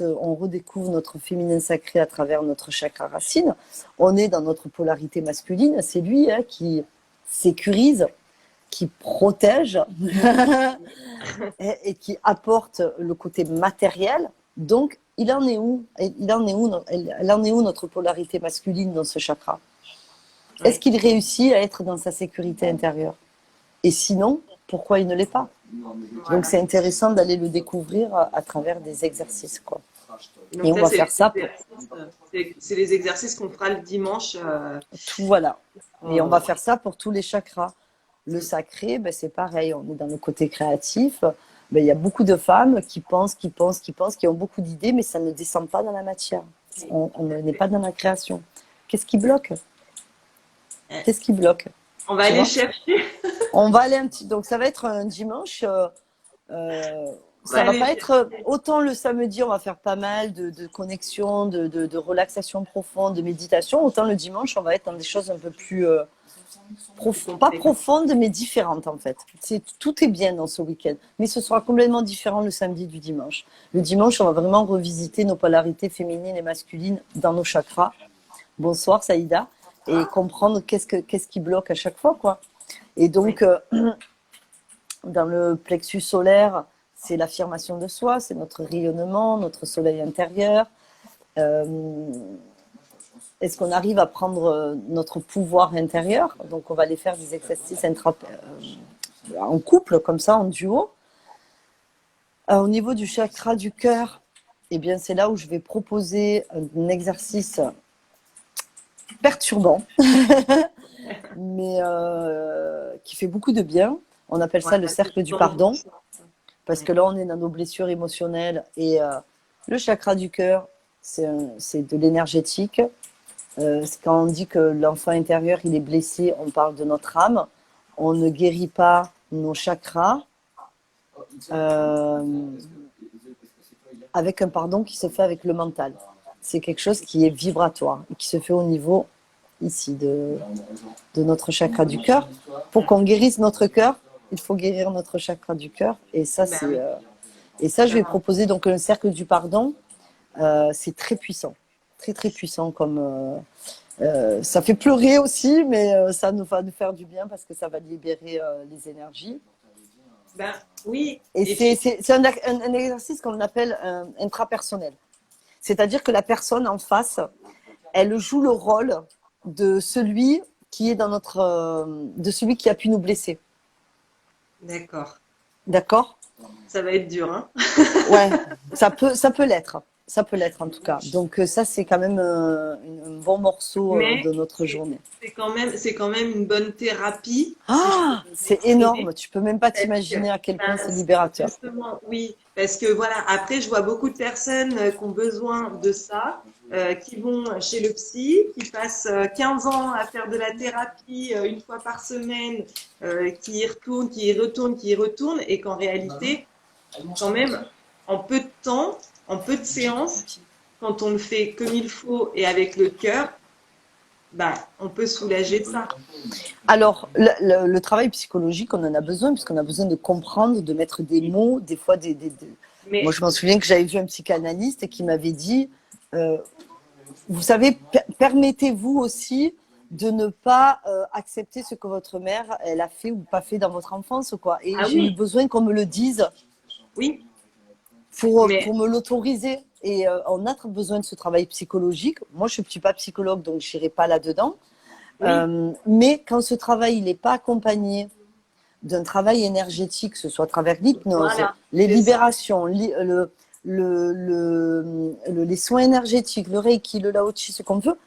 on redécouvre notre féminin sacré à travers notre chakra racine, on est dans notre polarité masculine. C'est lui qui sécurise, qui protège et qui apporte le côté matériel. Donc, elle en est où notre polarité masculine dans ce chakra? Est-ce qu'il réussit à être dans sa sécurité intérieure? Et sinon, pourquoi il ne l'est pas? Donc c'est intéressant d'aller le découvrir à travers des exercices, quoi. Donc et on va faire ça. C'est les exercices qu'on fera le dimanche. Voilà. Et on va faire ça pour tous les chakras. Le sacré, c'est pareil. On est dans le côté créatif. Il y a beaucoup de femmes qui pensent, qui ont beaucoup d'idées, mais ça ne descend pas dans la matière. On n'est pas dans la création. Qu'est-ce qui bloque? Qu'est-ce qui bloque? On va aller chercher. On va aller un petit. Donc ça va être un dimanche. Ça va pas être autant le samedi. On va faire pas mal de connexion, de relaxation profonde, de méditation. Autant le dimanche, on va être dans des choses un peu plus profondes, pas profondes, mais différentes en fait. Tout est bien dans ce week-end, mais ce sera complètement différent le samedi du dimanche. Le dimanche, on va vraiment revisiter nos polarités féminines et masculines dans nos chakras. Bonsoir Saïda. Et comprendre qu'est-ce qui bloque à chaque fois, quoi. Et donc, dans le plexus solaire, c'est l'affirmation de soi, c'est notre rayonnement, notre soleil intérieur. Est-ce qu'on arrive à prendre notre pouvoir intérieur? Donc, on va aller faire des exercices en couple, comme ça, en duo. Au niveau du chakra du cœur, eh bien, c'est là où je vais proposer un exercice perturbant, mais qui fait beaucoup de bien. On appelle ça le cercle du pardon, parce que là, on est dans nos blessures émotionnelles et le chakra du cœur, c'est de l'énergétique. Quand on dit que l'enfant intérieur, il est blessé, on parle de notre âme. On ne guérit pas nos chakras avec un pardon qui se fait avec le mental. C'est quelque chose qui est vibratoire et qui se fait au niveau ici de notre chakra du cœur. Pour qu'on guérisse notre cœur, il faut guérir notre chakra du cœur. Et ça, je vais proposer donc un cercle du pardon. C'est très puissant, très très puissant. Comme ça fait pleurer aussi, mais ça va nous faire du bien parce que ça va libérer les énergies. Oui. Et c'est un exercice qu'on appelle intrapersonnel. C'est-à-dire que la personne en face, elle joue le rôle de celui qui est de celui qui a pu nous blesser. D'accord. D'accord? Ça va être dur, hein? Ouais, ça peut l'être. Ça peut l'être en tout cas. Donc ça, c'est quand même un bon morceau de notre journée. C'est quand même une bonne thérapie. Ah, c'est énorme. Tu peux même pas t'imaginer à quel point c'est libérateur. Justement, oui. Parce que voilà, après, je vois beaucoup de personnes qui ont besoin de ça, qui vont chez le psy, qui passent 15 ans à faire de la thérapie une fois par semaine, qui y retournent, qui y retournent, qui y retournent, et qu'en réalité, quand même, en peu de temps, en peu de séances, quand on le fait comme il faut et avec le cœur, on peut soulager de ça. Alors, le travail psychologique, on en a besoin, puisqu'on a besoin de comprendre, de mettre des mots, des fois Moi, je m'en souviens que j'avais vu un psychanalyste qui m'avait dit, vous savez, permettez-vous aussi de ne pas accepter ce que votre mère, elle a fait ou pas fait dans votre enfance, quoi. Et j'ai eu besoin qu'on me le dise. Oui. Mais pour me l'autoriser. Et on a besoin de ce travail psychologique. Moi, je ne suis pas psychologue, donc je n'irai pas là-dedans. oui, Mais quand ce travail n'est pas accompagné d'un travail énergétique, que ce soit à travers l'hypnose, voilà, les c'est ça. libérations, les soins énergétiques, le Reiki, le Lao Chi, ce qu'on veut,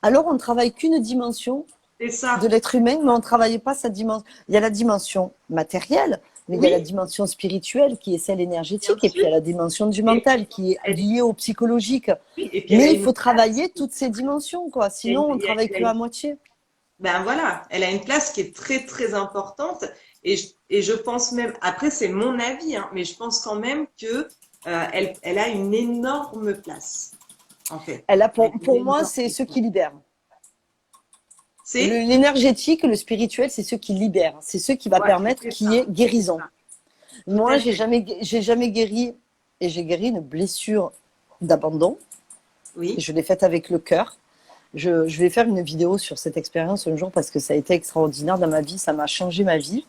alors on ne travaille qu'une dimension C'est de ça. l'être humain, mais on ne travaille pas sa dimension. Il y a la dimension matérielle, mais il y a la Oui, dimension spirituelle qui est celle bien énergétique, et puis il sûr. y a la dimension du Et mental puis, qui est elle, liée au psychologique. oui, et puis elle a Mais il une faut place. travailler toutes ces dimensions, quoi. Il y a Sinon, on ne travaille elle a que à moitié. ben voilà, elle a une place qui est très très importante et je pense même, après c'est mon avis, hein, mais je pense quand même que elle a une énorme place, en fait. Elle a, Elle a une pour moi, énorme c'est ce place. qui libère. C'est, L'énergétique, le spirituel, c'est ce qui libère. C'est ce qui va ouais, permettre c'est qu'il y ça, ait guérison. ça, tout Moi, à fait. j'ai jamais guéri, et j'ai guéri une blessure d'abandon. Oui, Je l'ai faite avec le cœur. Je vais faire une vidéo sur cette expérience un jour parce que ça a été extraordinaire dans ma vie. Ça m'a changé ma vie.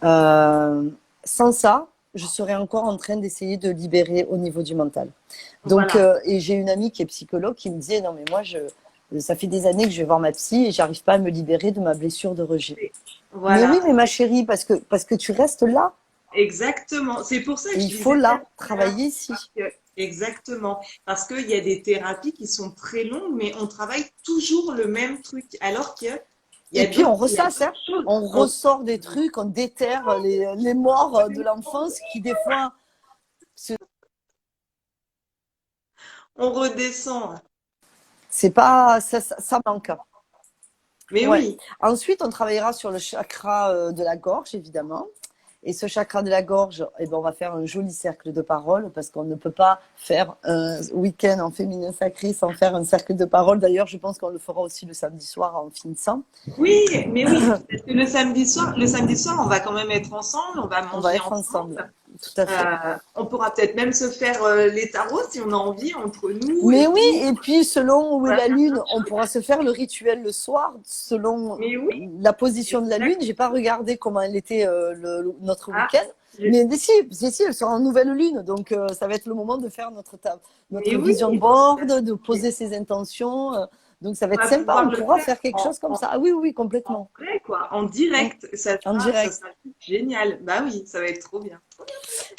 Euh, Sans ça, je serais encore en train d'essayer de libérer au niveau du mental. Donc, voilà, et j'ai une amie qui est psychologue qui me disait non mais moi ça fait des années que je vais voir ma psy et j'arrive pas à me libérer de ma blessure de rejet. Mais oui, voilà, mais ma chérie, parce que tu restes là exactement. C'est pour ça et que je il faut disais tout là à l'heure, travailler ici. exactement, parce qu'il y a des thérapies qui sont très longues, mais on travaille toujours le même truc, alors qu'il y Et a puis on il y a ressasse, hein. d'autres choses. On ressort des trucs, on déterre les morts de l'enfance qui des fois On redescend. c'est pas ça manque. Mais Ouais. oui, Ensuite, on travaillera sur le chakra de la gorge, évidemment. Et ce chakra de la gorge, eh ben, on va faire un joli cercle de parole parce qu'on ne peut pas faire un week-end en féminin sacré sans faire un cercle de parole. D'ailleurs, je pense qu'on le fera aussi le samedi soir en finissant. oui, mais oui. Parce que le samedi soir, on va quand même être ensemble, on va On va manger être ensemble. ensemble. Tout à fait. On pourra peut-être même se faire les tarots si on a envie entre nous Mais et oui, tout. et puis selon où On est va la faire plein lune, de on choses. pourra se faire le rituel le soir selon Mais oui, la position de la lune. exact. J'ai pas regardé comment elle était notre Ah, week-end, je- mais si, elle sera en nouvelle lune, donc ça va être le moment de faire mais notre oui, vision board, de poser ses intentions. Donc ça va on être va sympa, pouvoir on le pourra faire faire quelque chose comme ça. Ah oui, oui, en complètement. vrai, quoi, en Mm. direct. En Ça direct. sera génial. Bah oui, ça va être trop bien.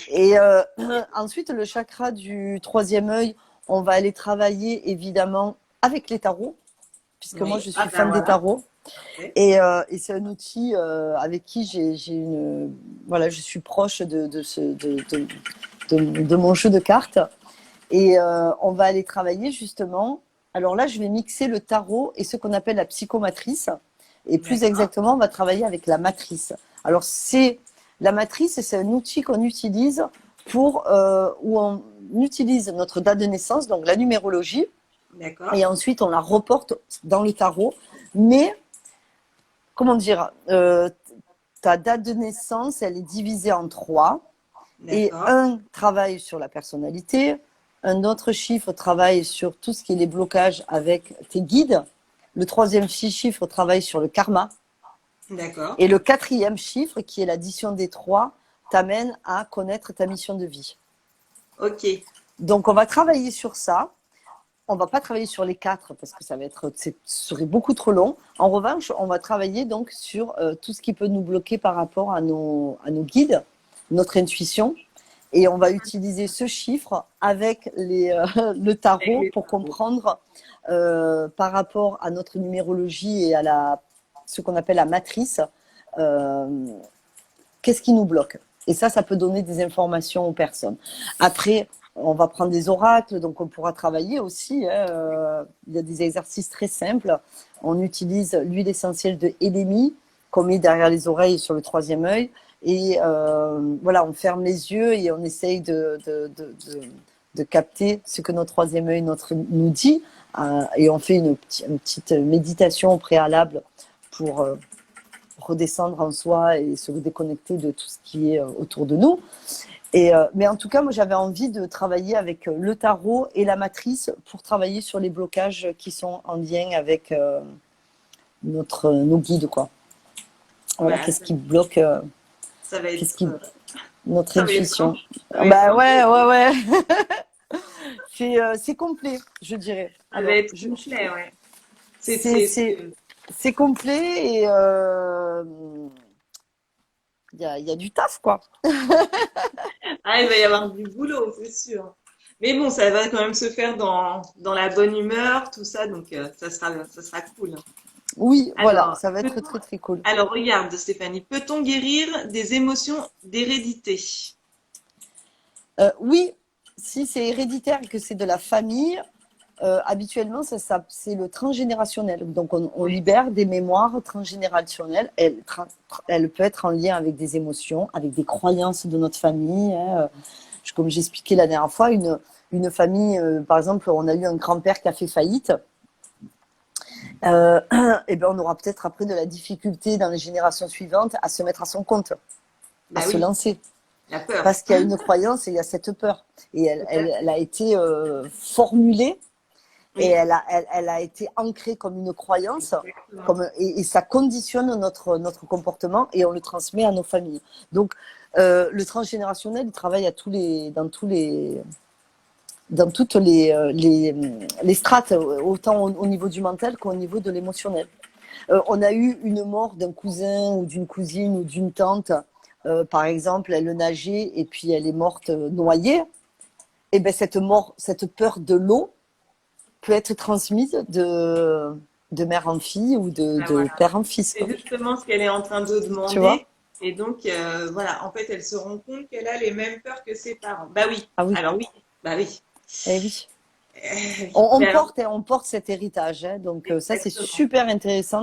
Et ensuite, le chakra du troisième œil, on va aller travailler évidemment avec les tarots, puisque moi Oui, je ah suis ben fan des voilà. tarots. Parfait. Et c'est un outil avec qui j'ai une. Voilà, je suis proche de mon jeu de cartes. Et on va aller travailler justement. Alors là, je vais mixer le tarot et ce qu'on appelle la psychomatrice. Et plus D'accord. exactement, on va travailler avec la matrice. Alors, la matrice, c'est un outil qu'on utilise où on utilise notre date de naissance, donc la numérologie, D'accord. et ensuite on la reporte dans le tarot. Mais comment dire, ta date de naissance, elle est divisée en trois. Et D'accord. un travaille sur la personnalité, un autre chiffre travaille sur tout ce qui est les blocages avec tes guides, le troisième chiffre travaille sur le karma, D'accord. et le quatrième chiffre, qui est l'addition des trois, t'amène à connaître ta mission de vie. Ok. Donc on va travailler sur ça. On va pas travailler sur les quatre parce que ce serait beaucoup trop long. En revanche, on va travailler donc sur tout ce qui peut nous bloquer par rapport à nos guides, notre intuition. Et on va utiliser ce chiffre avec le Avec tarot les pour tarots. comprendre par rapport à notre numérologie et à ce qu'on appelle la matrice, euh, qu'est-ce qui nous bloque. Et ça peut donner des informations aux personnes. Après, on va prendre des oracles, donc on pourra travailler aussi. Il y a des exercices très simples. On utilise l'huile essentielle de Hélémi qu'on met derrière les oreilles sur le troisième œil. Et voilà, on ferme les yeux et on essaye de capter ce que notre troisième œil nous dit. Et on fait une petite méditation préalable pour redescendre en soi et se déconnecter de tout ce qui est autour de nous. Mais en tout cas, moi, j'avais envie de travailler avec le tarot et la matrice pour travailler sur les blocages qui sont en lien avec nos guides, quoi. Voilà, Voilà, qu'est-ce qui bloque, ça va qu'est-ce être qui, notre Ça va être intuition. simple. Ça va être Bah simple. ouais, ouais, ouais. C'est complet, je dirais. Ça va Alors, être complet, ouais. C'est, c'est c'est, c'est c'est- c'est complet et il y a du taf, quoi. Ah, il va y avoir du boulot, c'est sûr. Mais bon, ça va quand même se faire dans la bonne humeur, tout ça, donc ça sera cool. Oui, voilà, Alors, ça va être peut-on- très très cool. alors regarde, Stéphanie, peut-on guérir des émotions d'hérédité? Oui, si c'est héréditaire et que c'est de la famille, habituellement, c'est le transgénérationnel. Donc, on Oui, libère des mémoires transgénérationnelles. Elle peut être en lien avec des émotions, avec des croyances de notre famille, hein. Comme j'expliquais la dernière fois, une famille, par exemple, on a eu un grand-père qui a fait faillite. Euh, et ben, on aura peut-être après de la difficulté dans les générations suivantes à se mettre à son compte, à bah se oui, lancer. la peur. Parce qu'il y a une croyance et il y a cette peur. Et Tout à elle fait. a été formulée et Oui, elle a été ancrée comme une croyance exactement. et ça conditionne notre comportement et on le transmet à nos familles. Donc, le transgénérationnel, il travaille dans toutes les strates, autant au niveau du mental qu'au niveau de l'émotionnel. On a eu une mort d'un cousin ou d'une cousine ou d'une tante, par exemple, elle nageait et puis elle est morte noyée. Et ben cette mort, cette peur de l'eau peut être transmise de mère en fille ou Bah de voilà. père en fils, C'est quoi. justement ce qu'elle est en train de Tu vois? demander. Et donc, voilà, en fait, elle se rend compte qu'elle a les mêmes peurs que ses parents. Bah oui, Ah oui, alors oui, bah oui. eh oui. Oui. Mais alors, On porte cet héritage, hein. Donc ça c'est exactement. super intéressant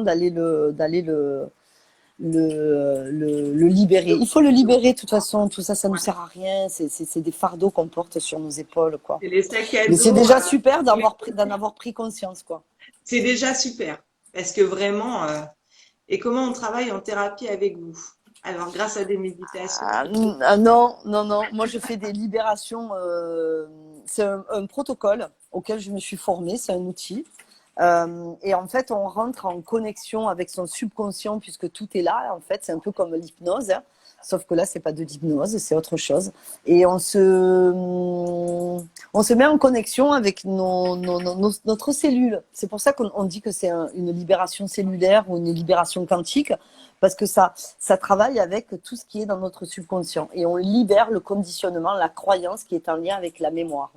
le libérer. Il faut le libérer de toute façon, tout ça, ça ne nous Ouais. sert à rien. C'est des fardeaux qu'on porte sur nos épaules, quoi. C'est les sacs à Mais c'est dos. déjà super Pour les d'en petits. avoir pris conscience, quoi. C'est déjà super. Parce que vraiment, et comment on travaille en thérapie avec vous? Alors, grâce à des méditations, Ah, c'est trop. non, non, non. Moi, je fais des libérations. C'est un protocole auquel je me suis formée. C'est un outil. Et en fait, on rentre en connexion avec son subconscient puisque tout est là. En fait, c'est un peu comme l'hypnose, hein. Sauf que là, c'est pas de l'hypnose, c'est autre chose. Et on se met en connexion avec notre cellule. C'est pour ça qu'on dit que c'est une libération cellulaire ou une libération quantique, parce que ça travaille avec tout ce qui est dans notre subconscient. Et on libère le conditionnement, la croyance qui est en lien avec la mémoire,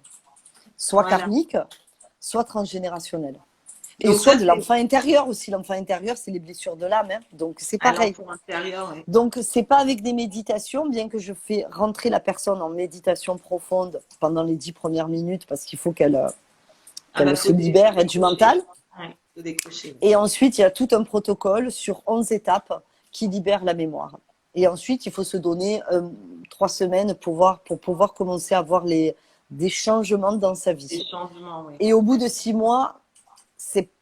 soit Voilà. karmique, soit transgénérationnelle. Et Donc ça, soit de c'est l'enfant intérieur aussi. L'enfant intérieur, c'est les blessures de l'âme, hein. Donc c'est à pareil. l'enfant intérieur. Ouais. Donc c'est pas avec des méditations, bien que je fais rentrer la personne en méditation profonde pendant les 10 premières minutes, parce qu'il faut Ah bah, qu'elle se libère du décrocher. mental. Ouais, faut décrocher. Et ensuite, il y a tout un protocole sur 11 étapes qui libère la mémoire. Et ensuite, il faut se donner 3 semaines pour pouvoir commencer à avoir des changements dans sa Des vie. changements, oui. Et au bout de 6 mois,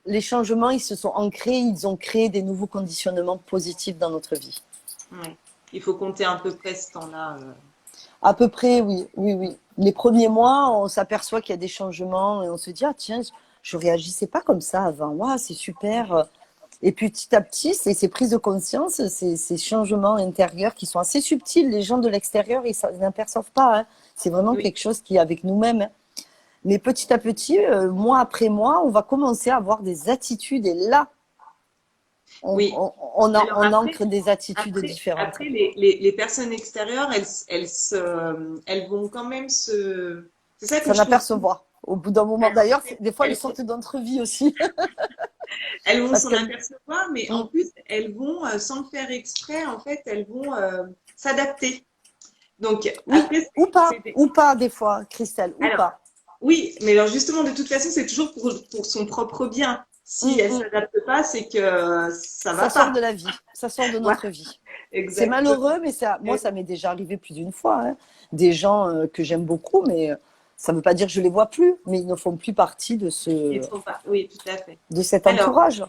les changements, ils se sont ancrés, ils ont créé des nouveaux conditionnements positifs dans notre vie. Ouais. Il faut compter à peu près ce temps-là. À peu près, oui, oui, oui. Les premiers mois, on s'aperçoit qu'il y a des changements et on se dit, ah tiens, je réagissais pas comme ça avant. Waouh, c'est super. Et puis petit à petit, c'est ces prises de conscience, ces changements intérieurs qui sont assez subtils. Les gens de l'extérieur, ils n'aperçoivent pas, hein. C'est vraiment Oui, quelque chose qui est avec nous-mêmes, hein. Mais petit à petit, mois après mois, on va commencer à avoir des attitudes et là, oui. Alors on ancre des attitudes différentes. après les personnes extérieures, elles vont quand même se. C'est ça que S'en je trouve. apercevoir. Au bout d'un moment, Alors, d'ailleurs, des fois, elles elles, sortent de notre vie aussi. elles vont Parce s'en qu'elles apercevoir, mais en mm, plus, elles vont, sans le faire exprès, en fait, elles vont s'adapter. Donc, oui, après, c'est ou pas, des fois, Christelle, ou alors, pas. oui, mais alors justement, de toute façon, c'est toujours pour son propre bien. Si elle Mm. s'adapte pas, c'est que ça va Ça sort pas. de la vie, ça sort de Voilà, notre vie. C'est exactement. malheureux, mais moi, ça m'est déjà arrivé plus d'une fois, hein. Des gens que j'aime beaucoup, mais ça ne veut pas dire que je les vois plus, mais ils ne font plus partie Ils sont pas. Oui, tout à fait. de cet Alors, entourage.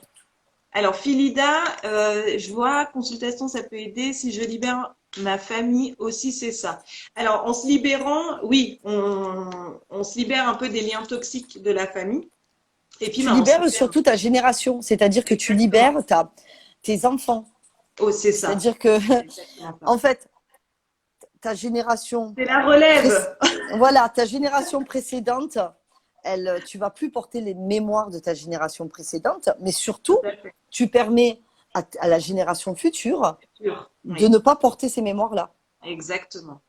alors, Philida, je vois, consultation, ça peut aider. Si je libère ma famille aussi, c'est ça. Alors, en se libérant, oui, on se libère un peu des liens toxiques de la famille. Et puis, Tu ben, on se libères libère. surtout ta génération, c'est-à-dire que tu Exactement. libères tes enfants. Oh, c'est ça. C'est-à-dire que, C'est exactement ça. en fait, ta génération, C'est la relève. voilà, ta génération précédente, tu vas plus porter les mémoires de ta génération précédente, mais surtout, Tout à fait. tu permets à la génération future Sûr. de Oui, ne pas porter ces mémoires-là. exactement.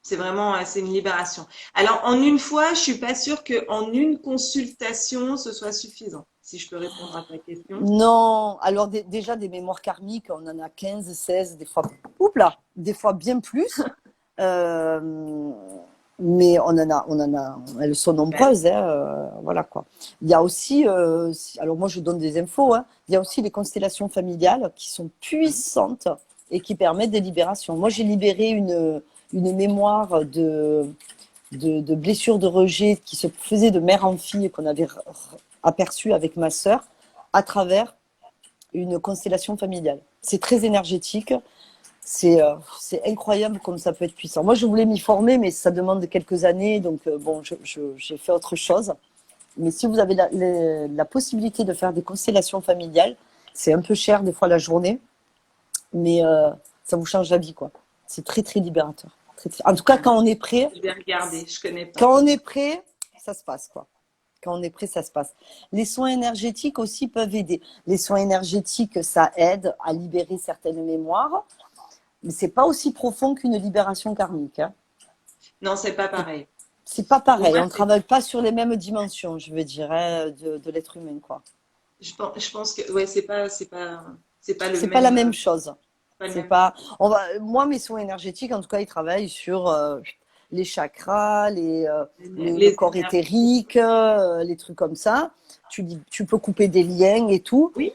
C'est vraiment, c'est une libération. Alors, en une fois, je suis pas sûre qu'en une consultation, ce soit suffisant. Si je peux répondre à ta question. Non, alors déjà des mémoires karmiques, on en a 15, 16, des fois, oups là, des fois bien plus. Euh, mais elles sont nombreuses, hein, voilà quoi. Il y a aussi, alors moi je donne des infos, hein, il y a aussi les constellations familiales qui sont puissantes et qui permettent des libérations. Moi j'ai libéré une mémoire de blessures de rejet qui se faisait de mère en fille et qu'on avait aperçue avec ma sœur à travers une constellation familiale. C'est très énergétique. C'est incroyable comme ça peut être puissant. Moi, je voulais m'y former, mais ça demande quelques années. Donc, bon, j'ai fait autre chose. Mais si vous avez la possibilité de faire des constellations familiales, c'est un peu cher des fois la journée, mais ça vous change la vie, quoi. C'est très, très libérateur. En tout cas, quand on est prêt, Je vais regarder, je connais pas. quand on est prêt, ça se passe, quoi. Quand on est prêt, ça se passe. Les soins énergétiques aussi peuvent aider. Les soins énergétiques, ça aide à libérer certaines mémoires. Mais c'est pas aussi profond qu'une libération karmique. Hein. Non, c'est pas pareil. C'est pas pareil. Moi, On travaille pas sur les mêmes dimensions, je veux dire, hein, de l'être humain, quoi. je pense que ouais, c'est pas le C'est pas la même, même chose. pas le C'est même. pas. Moi, mes soins énergétiques, en tout cas, ils travaillent sur les chakras, le Les corps énergies. éthérique, les trucs comme ça. Tu peux couper des liens et tout, Oui,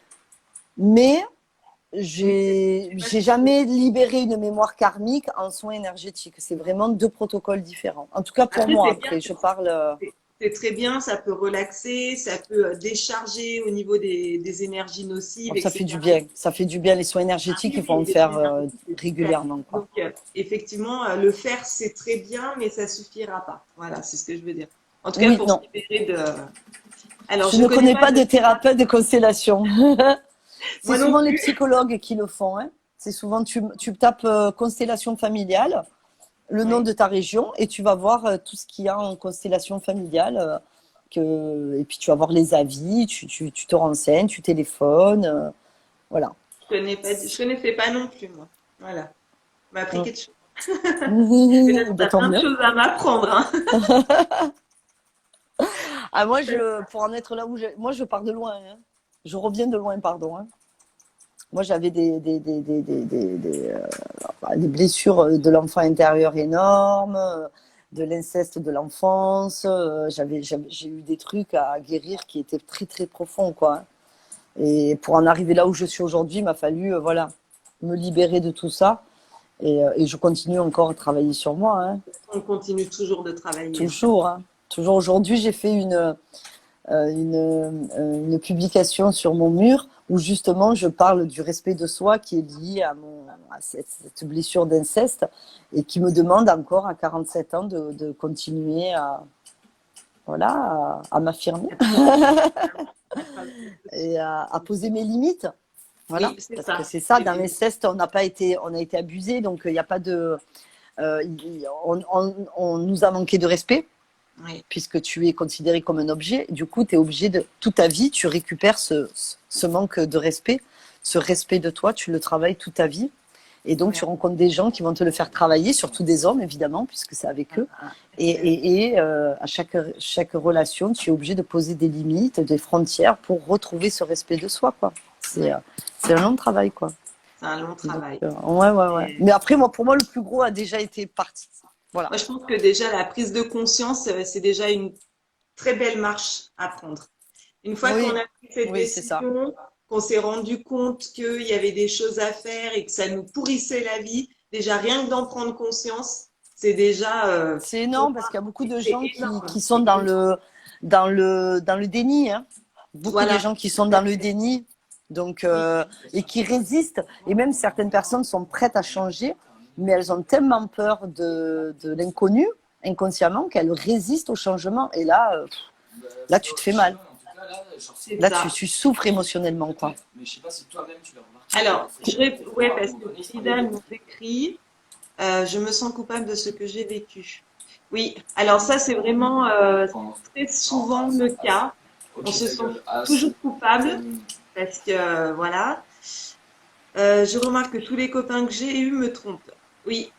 mais oui, c'est pas j'ai jamais libéré une mémoire karmique en soins énergétiques. C'est vraiment deux protocoles différents. En tout cas pour Après, moi. c'est bien. Après, je parle. C'est très bien, ça peut relaxer, ça peut décharger au niveau des énergies nocives, Ça fait du etc. bien. Ça fait du bien. Les soins énergétiques, il faut en Les faire énergies, c'est super. régulièrement, quoi. Donc, effectivement, le faire, c'est très bien, mais ça suffira pas. Voilà, c'est ce que je veux dire. En tout cas, Oui, pour se non. libérer de. Alors, Je je ne connais connais pas pas de de thérapie, thérapeute de constellation. C'est moi non souvent les plus. psychologues qui le font. Hein. C'est souvent, tu tapes constellation familiale, le nom Oui, de ta région, et tu vas voir tout ce qu'il y a en constellation familiale. Et puis tu vas voir les avis, tu te renseignes, tu téléphones. Voilà. je connaissais pas non plus, moi. Voilà, on m'a appris Mm. quelque chose. Peut-être que Ben, t'as tant plein de mieux. choses à m'apprendre, hein. Ah, moi, pour en être là où moi, je pars de loin. Hein. Je reviens de loin, pardon. Hein. Moi, j'avais des blessures de l'enfant intérieur énormes, de l'inceste de l'enfance. J'ai eu des trucs à guérir qui étaient très, très profonds, quoi. Hein. Et pour en arriver là où je suis aujourd'hui, il m'a fallu, voilà, me libérer de tout ça. Et je continue encore à travailler sur moi. Hein. On continue toujours de travailler. Toujours. Hein. Toujours aujourd'hui, j'ai fait une publication sur mon mur où justement je parle du respect de soi qui est lié à cette blessure d'inceste et qui me demande encore à 47 ans de continuer à m'affirmer et à poser mes limites. Voilà, Oui, c'est parce que ça. c'est ça, dans l'inceste, on a été abusé, donc il n'y a pas de. On nous a manqué de respect Oui. puisque tu es considéré comme un objet. Du coup, tu es obligé de toute ta vie, tu récupères ce manque de respect, ce respect de toi, tu le travailles toute ta vie. Et donc, Ouais. tu rencontres des gens qui vont te le faire travailler, surtout des hommes, évidemment, puisque c'est avec eux. Et à chaque relation, tu es obligé de poser des limites, des frontières pour retrouver ce respect de soi, quoi. C'est un long travail, quoi. C'est un long Donc, travail. ouais. Et Mais après, pour moi, le plus gros a déjà été parti. Voilà. moi, je pense que déjà, la prise de conscience, c'est déjà une très belle marche à prendre. Une fois qu'on Oui, a pris cette oui, c'est ça. décision, qu'on s'est rendu compte qu'il y avait des choses à faire et que ça nous pourrissait la vie, déjà rien que d'en prendre conscience, c'est déjà C'est pour énorme parce moi, qu'il y a beaucoup de c'est gens énorme. qui sont dans le déni. Hein. Beaucoup de Voilà. gens qui sont dans le déni donc, Oui, et qui résistent. Et même certaines personnes sont prêtes à changer, mais elles ont tellement peur de l'inconnu, inconsciemment, qu'elles résistent au changement. Et là, tu te fais mal. c'est Là, ça. tu souffres émotionnellement, quoi. Alors, ouais, parce que Frida nous écrit. Je me sens coupable de ce que j'ai vécu. Oui, alors ça, c'est vraiment très souvent le cas. On se sent toujours coupable parce que, voilà. Je remarque que tous les copains que j'ai eus me trompent. Oui,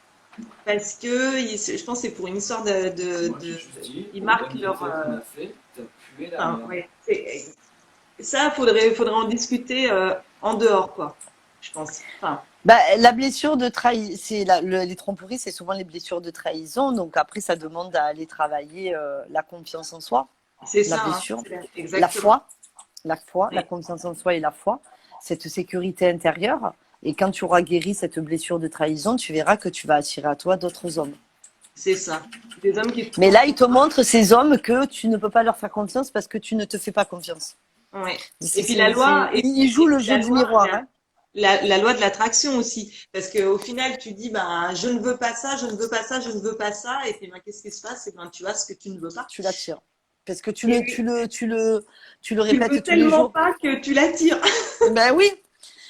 parce que je pense que c'est pour une histoire ils marquent leur. Enfin, ouais, ça, faudrait en discuter en dehors, quoi. Je pense. Enfin, Bah, la blessure de trahison, les tromperies, c'est souvent les blessures de trahison. Donc après, ça demande à aller travailler la confiance en soi, c'est la ça, hein, blessure, la exactement. foi, la Ouais, confiance en soi et la foi, cette sécurité intérieure. Et quand tu auras guéri cette blessure de trahison, tu verras que tu vas attirer à toi d'autres hommes. c'est ça. Des hommes qui te Mais font. là, il te montre ces hommes que tu ne peux pas leur faire confiance parce que tu ne te fais pas confiance. Ouais. Et puis la loi, Ils jouent le jeu du miroir. Hein. la loi de l'attraction aussi. Parce qu'au final, tu dis, ben, je ne veux pas ça, je ne veux pas ça, je ne veux pas ça. Et puis, ben, qu'est-ce qui se passe? Et ben, tu as ce que tu ne veux pas. Tu l'attires. Parce que Et tu le tu le veux répètes tous les tellement jours. pas que tu l'attires. Ben oui,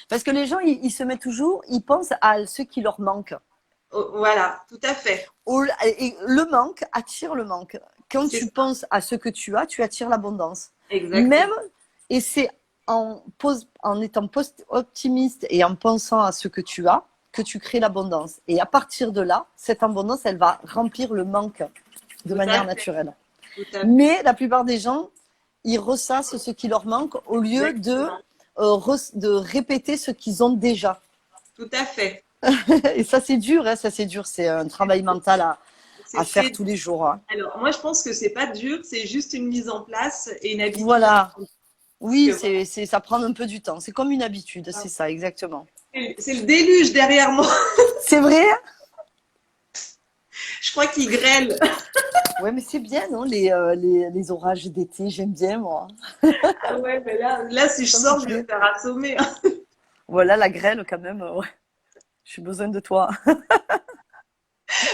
parce que les gens, ils se mettent toujours, ils pensent à ce qui leur manque. Oh, voilà, tout à fait. Et le manque attire le manque. Quand C'est tu ça. penses à ce que tu attires l'abondance. Même, Exactement. et c'est en étant optimiste et en pensant à ce que tu as, que tu crées l'abondance. Et à partir de là, cette abondance, elle va remplir le manque de Tout à manière fait. naturelle. Tout à fait. Mais la plupart des gens, ils ressassent ce qui leur manque au lieu Exactement. de répéter ce qu'ils ont déjà. Tout à fait. Et ça, c'est dur, hein, ça, c'est dur. C'est un travail mental à faire C'est tous les jours. Hein. Alors, moi, je pense que c'est pas dur, c'est juste une mise en place et une habitude à Voilà. prendre. Parce que Oui, voilà, ça prend un peu du temps. C'est comme une habitude, c'est ça, exactement. c'est le déluge derrière moi. C'est vrai? Je crois qu'il grêle. Ouais, mais c'est bien, non? Les orages d'été, j'aime bien, moi. Ah ouais, mais là, si je Ça me sors, je vais me plaît. faire assommer. Voilà, la grêle, quand même. Ouais. J'ai besoin de toi.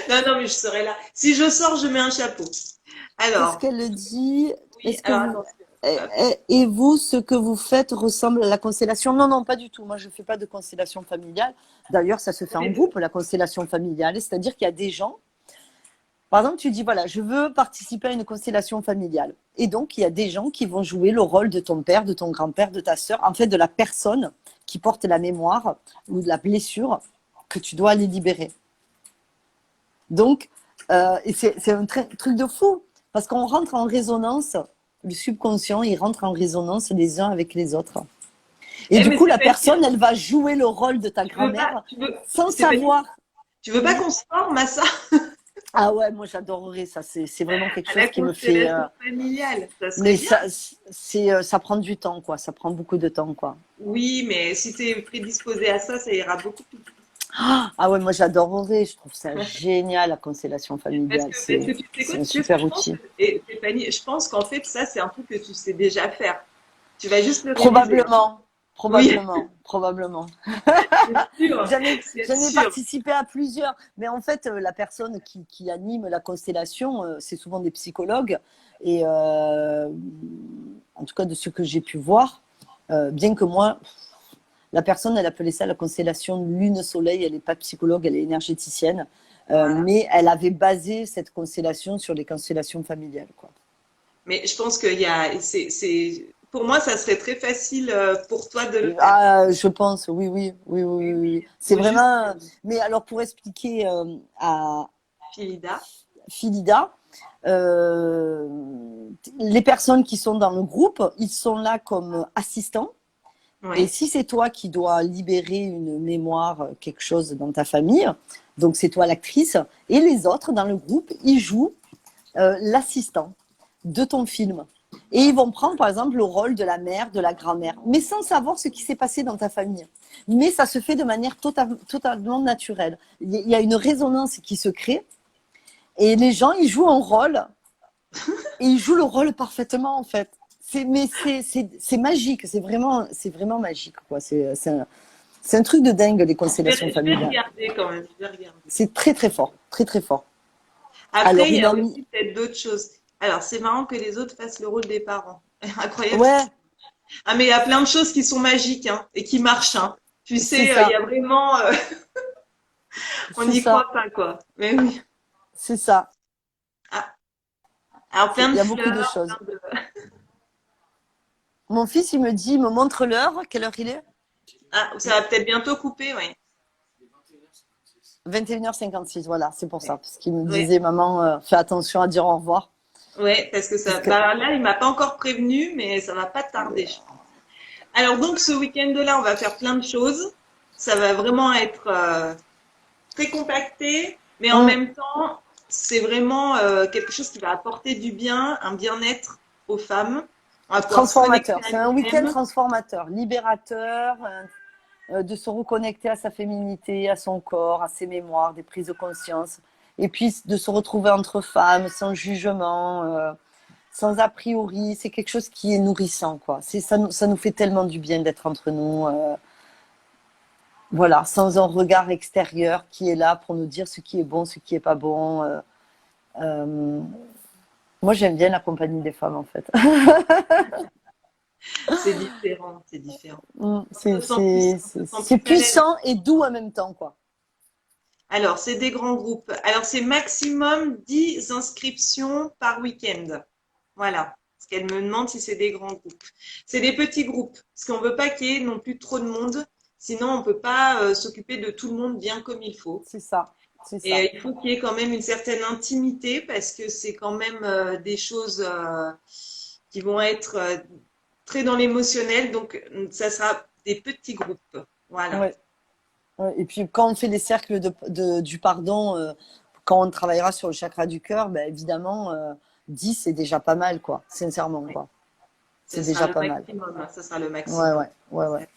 Non, non, mais je serai là. Si je sors, je mets un chapeau. Qu'est-ce Alors, qu'elle dit? oui, Est-ce que alors vous, attention. Hop. et vous, ce que vous faites ressemble à la constellation? Non, non, pas du tout. Moi, je ne fais pas de constellation familiale. D'ailleurs, ça se fait en groupe, la constellation familiale. C'est-à-dire qu'il y a des gens. Par exemple, tu dis, voilà, je veux participer à une constellation familiale. Et donc, il y a des gens qui vont jouer le rôle de ton père, de ton grand-père, de ta sœur, en fait, de la personne qui porte la mémoire ou de la blessure que tu dois aller libérer. Donc, et c'est un truc de fou, parce qu'on rentre en résonance, le subconscient, il rentre en résonance les uns avec les autres. Et Eh, du mais coup, la Stéphanie, personne, elle va jouer le rôle de ta tu veux pas, grand-mère sans Stéphanie, savoir. tu veux pas Oui. qu'on se forme à ça, Ah ouais, moi j'adorerais ça. C'est vraiment quelque à la chose qui me fait. constellation familiale? Ça serait Mais bien. ça prend du temps, quoi. Ça prend beaucoup de temps, quoi. Oui, mais si tu es prédisposé à ça, ça ira beaucoup plus vite. Ah ouais, moi j'adorerais. Je trouve ça génial, la constellation familiale. Parce que tu sais quoi, C'est un tu sais ce que super je pense, outil. et Stéphanie, je pense qu'en fait, ça, c'est un truc que tu sais déjà faire. Tu vas juste le réviser. Probablement, Oui, probablement, probablement. c'est sûr, c'est J'en ai sûr. participé à plusieurs, mais en fait, la personne qui anime la constellation, c'est souvent des psychologues. Et en tout cas, de ce que j'ai pu voir, bien que moi, la personne, elle appelait ça la constellation Lune-Soleil. Elle n'est pas psychologue, elle est énergéticienne. Voilà. Mais elle avait basé cette constellation sur les constellations familiales, quoi. Mais je pense qu'il y a, pour moi, ça serait très facile pour toi de le faire. Ah, je pense, oui, oui, oui, oui, Oui, oui. oui. Oui. C'est Faut juste, vraiment. Mais alors, pour expliquer à Philida. Philida, euh, les personnes qui sont dans le groupe, ils sont là comme assistants. Et Oui. si c'est toi qui dois libérer une mémoire, quelque chose dans ta famille, donc c'est toi l'actrice, et les autres dans le groupe, ils jouent l'assistant de ton film. Et ils vont prendre par exemple le rôle de la mère, de la grand-mère, mais sans savoir ce qui s'est passé dans ta famille. Mais ça se fait de manière totalement naturelle. Il y a une résonance qui se crée et les gens, ils jouent un rôle et ils jouent le rôle parfaitement en fait. Mais c'est magique, c'est vraiment magique. Quoi. C'est un truc de dingue, les constellations Je vais familiales. regarder quand même. Je vais regarder. C'est très très fort, très très fort. Après, Alors il y une a amie, aussi peut-être d'autres choses. Alors, c'est marrant que les autres fassent le rôle des parents. Incroyable. ouais, Ah, mais il y a plein de choses qui sont magiques hein, et qui marchent. Hein. Tu c'est sais, il y ça. a vraiment. On C'est n'y ça, croit pas, quoi. Mais oui. c'est ça. Ah, alors, plein Il de y a beaucoup de fleurs, choses. Mon fils, il me montre l'heure. Quelle heure il est? Ah, ça va peut-être bientôt couper, oui. 21h56, voilà, c'est pour ça. Parce qu'il me Oui, disait, maman, fais attention à dire au revoir. ouais, parce que ça, Parce que, bah là, il m'a pas encore prévenu, mais ça va pas tarder, je pense. Alors donc, ce week-end-là, on va faire plein de choses. Ça va vraiment être très compacté, mais en hum, même temps, c'est vraiment quelque chose qui va apporter du bien, un bien-être aux femmes. On va pouvoir se connecter transformateur. à C'est un week-end nous-mêmes. transformateur, libérateur, de se reconnecter à sa féminité, à son corps, à ses mémoires, des prises de conscience. Et puis de se retrouver entre femmes, sans jugement, sans a priori. C'est quelque chose qui est nourrissant, quoi. Ça nous fait tellement du bien d'être entre nous. Voilà, sans un regard extérieur qui est là pour nous dire ce qui est bon, ce qui est pas bon. Euh, moi, j'aime bien la compagnie des femmes, en fait. C'est différent, c'est différent. C'est On se c'est- sent c'est plus à l'aise. puissant et doux en même temps, quoi. Alors, c'est des grands groupes. Alors, c'est maximum 10 inscriptions par week-end. Voilà. Parce qu'elle me demande si c'est des grands groupes. C'est des petits groupes. Parce qu'on veut pas qu'il y ait non plus trop de monde. Sinon, on peut pas s'occuper de tout le monde bien comme il faut. C'est ça, c'est Et ça. il faut qu'il y ait quand même une certaine intimité parce que c'est quand même des choses qui vont être très dans l'émotionnel. Donc, ça sera des petits groupes. Voilà. Ouais. Ouais. Et puis, quand on fait des cercles du pardon, quand on travaillera sur le chakra du cœur, ben, évidemment, 10, c'est déjà pas mal, quoi. Sincèrement, Ouais. quoi. Ce C'est sera déjà le pas mal. maximum. Hein. Ce sera le Ouais, maximum. ouais, ouais, ouais.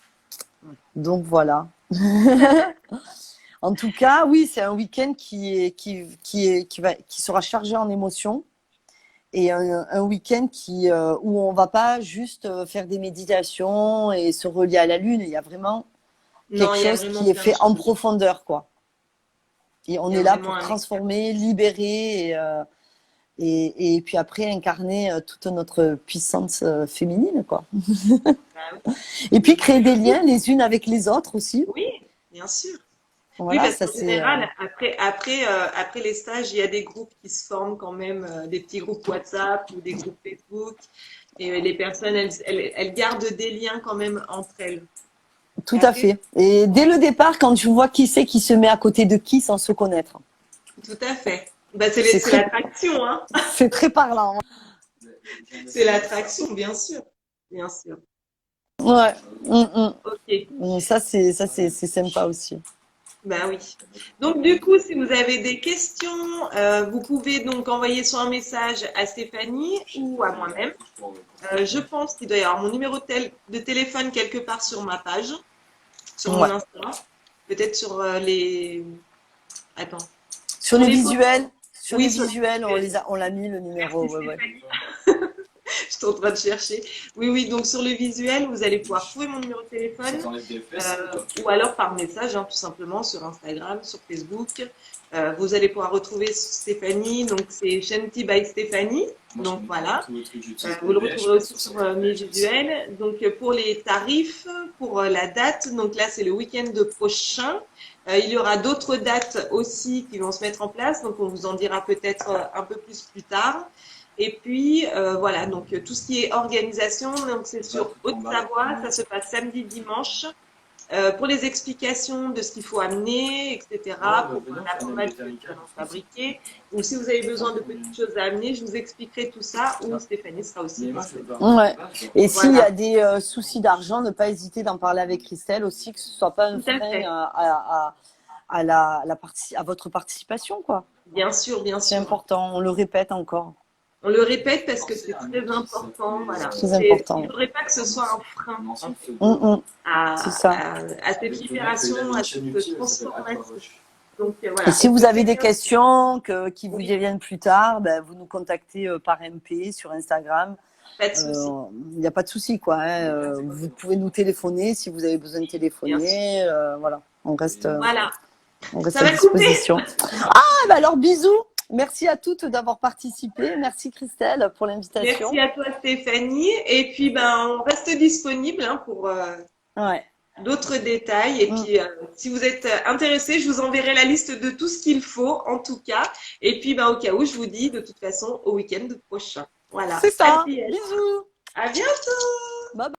Donc, voilà. En tout cas, oui, c'est un week-end qui sera chargé en émotions. Et un week-end où on va pas juste faire des méditations et se relier à la lune. Il y a vraiment Non, quelque il y a chose vraiment qui est plein de fait en choses. profondeur, quoi. Et on Il y a est là vraiment pour un expert. transformer, libérer et puis après incarner toute notre puissance féminine, quoi. Bah oui. Et puis créer Et des du coup, liens les unes avec les autres aussi. oui, bien sûr. Oui, Voilà, parce ça qu'en c'est. général, après les stages, il y a des groupes qui se forment quand même, des petits groupes WhatsApp ou des groupes Facebook. Et les personnes, elles gardent des liens quand même entre elles. Et Tout à après, fait. Et dès le départ, quand tu vois qui c'est qui se met à côté de qui sans se connaître, tout à fait. Bah, c'est c'est très, l'attraction, hein. c'est très parlant. C'est l'attraction, bien sûr. Bien sûr. Ouais. Mm, Ok. c'est sympa aussi. Ben oui. Donc du coup, si vous avez des questions, vous pouvez donc envoyer soit un message à Stéphanie ou à moi-même. Je pense qu'il doit y avoir mon numéro de téléphone quelque part sur ma page, sur mon Ouais. Insta, peut-être sur les. Attends. Sur Sur les les photos. visuels, sur Oui, les sur les visuels, visuels. on l'a mis le numéro. Merci Ouais, ouais. Stéphanie. Je suis en train de chercher. Oui, oui, donc sur le visuel, vous allez pouvoir trouver mon numéro de téléphone ou alors par message, hein, tout simplement, sur Instagram, sur Facebook. Vous allez pouvoir retrouver Stéphanie, donc c'est Shanti by Stéphanie. Donc voilà. Vous le retrouverez aussi sur mes visuels. Donc pour les tarifs, pour la date, donc là c'est le week-end prochain. Il y aura d'autres dates aussi qui vont se mettre en place, donc on vous en dira peut-être un peu plus tard. Et puis voilà, donc tout ce qui est organisation, donc c'est sur Haute-Savoie, ça se passe samedi, dimanche. Pour les explications de ce qu'il faut amener, etc., pour la pommade que nous allons fabriquer, ou si vous avez besoin de petites choses à amener, je vous expliquerai tout ça, ou Stéphanie sera aussi disponible. Ouais. Et s'il y a Voilà, des soucis d'argent, ne pas hésiter d'en parler avec Christelle aussi, que ce soit pas un tout à frein fait. à votre participation, quoi. Bien sûr, bien C'est sûr. important, on le répète encore. On le répète parce que c'est très important. Voilà. Très important. Il ne faudrait pas que ce soit un frein en fait, C'est ça. à cette libération, à cette transformation. Donc Et voilà, si on vous peut avez très des bien. questions qui vous Oui, viennent plus tard, ben, vous nous contactez par MP sur Instagram. pas de souci, Il n'y a pas de souci, quoi. Hein. Vous pouvez nous téléphoner si vous avez besoin de bien sûr. téléphoner. Voilà, Voilà, on reste ça à va couper. disposition. Ah, ben alors bisous. Merci à toutes d'avoir participé. Merci Christelle pour Merci l'invitation. à toi Stéphanie. Et puis ben on reste disponible hein, pour Ouais. d'autres détails. Et Mm. puis, si vous êtes intéressé, je vous enverrai la liste de tout ce qu'il faut, en tout cas. Et puis, bah, au cas où, je vous dis de toute façon au week-end prochain. Voilà. C'est ça. Allez, Bisous. à bientôt! Bye bye.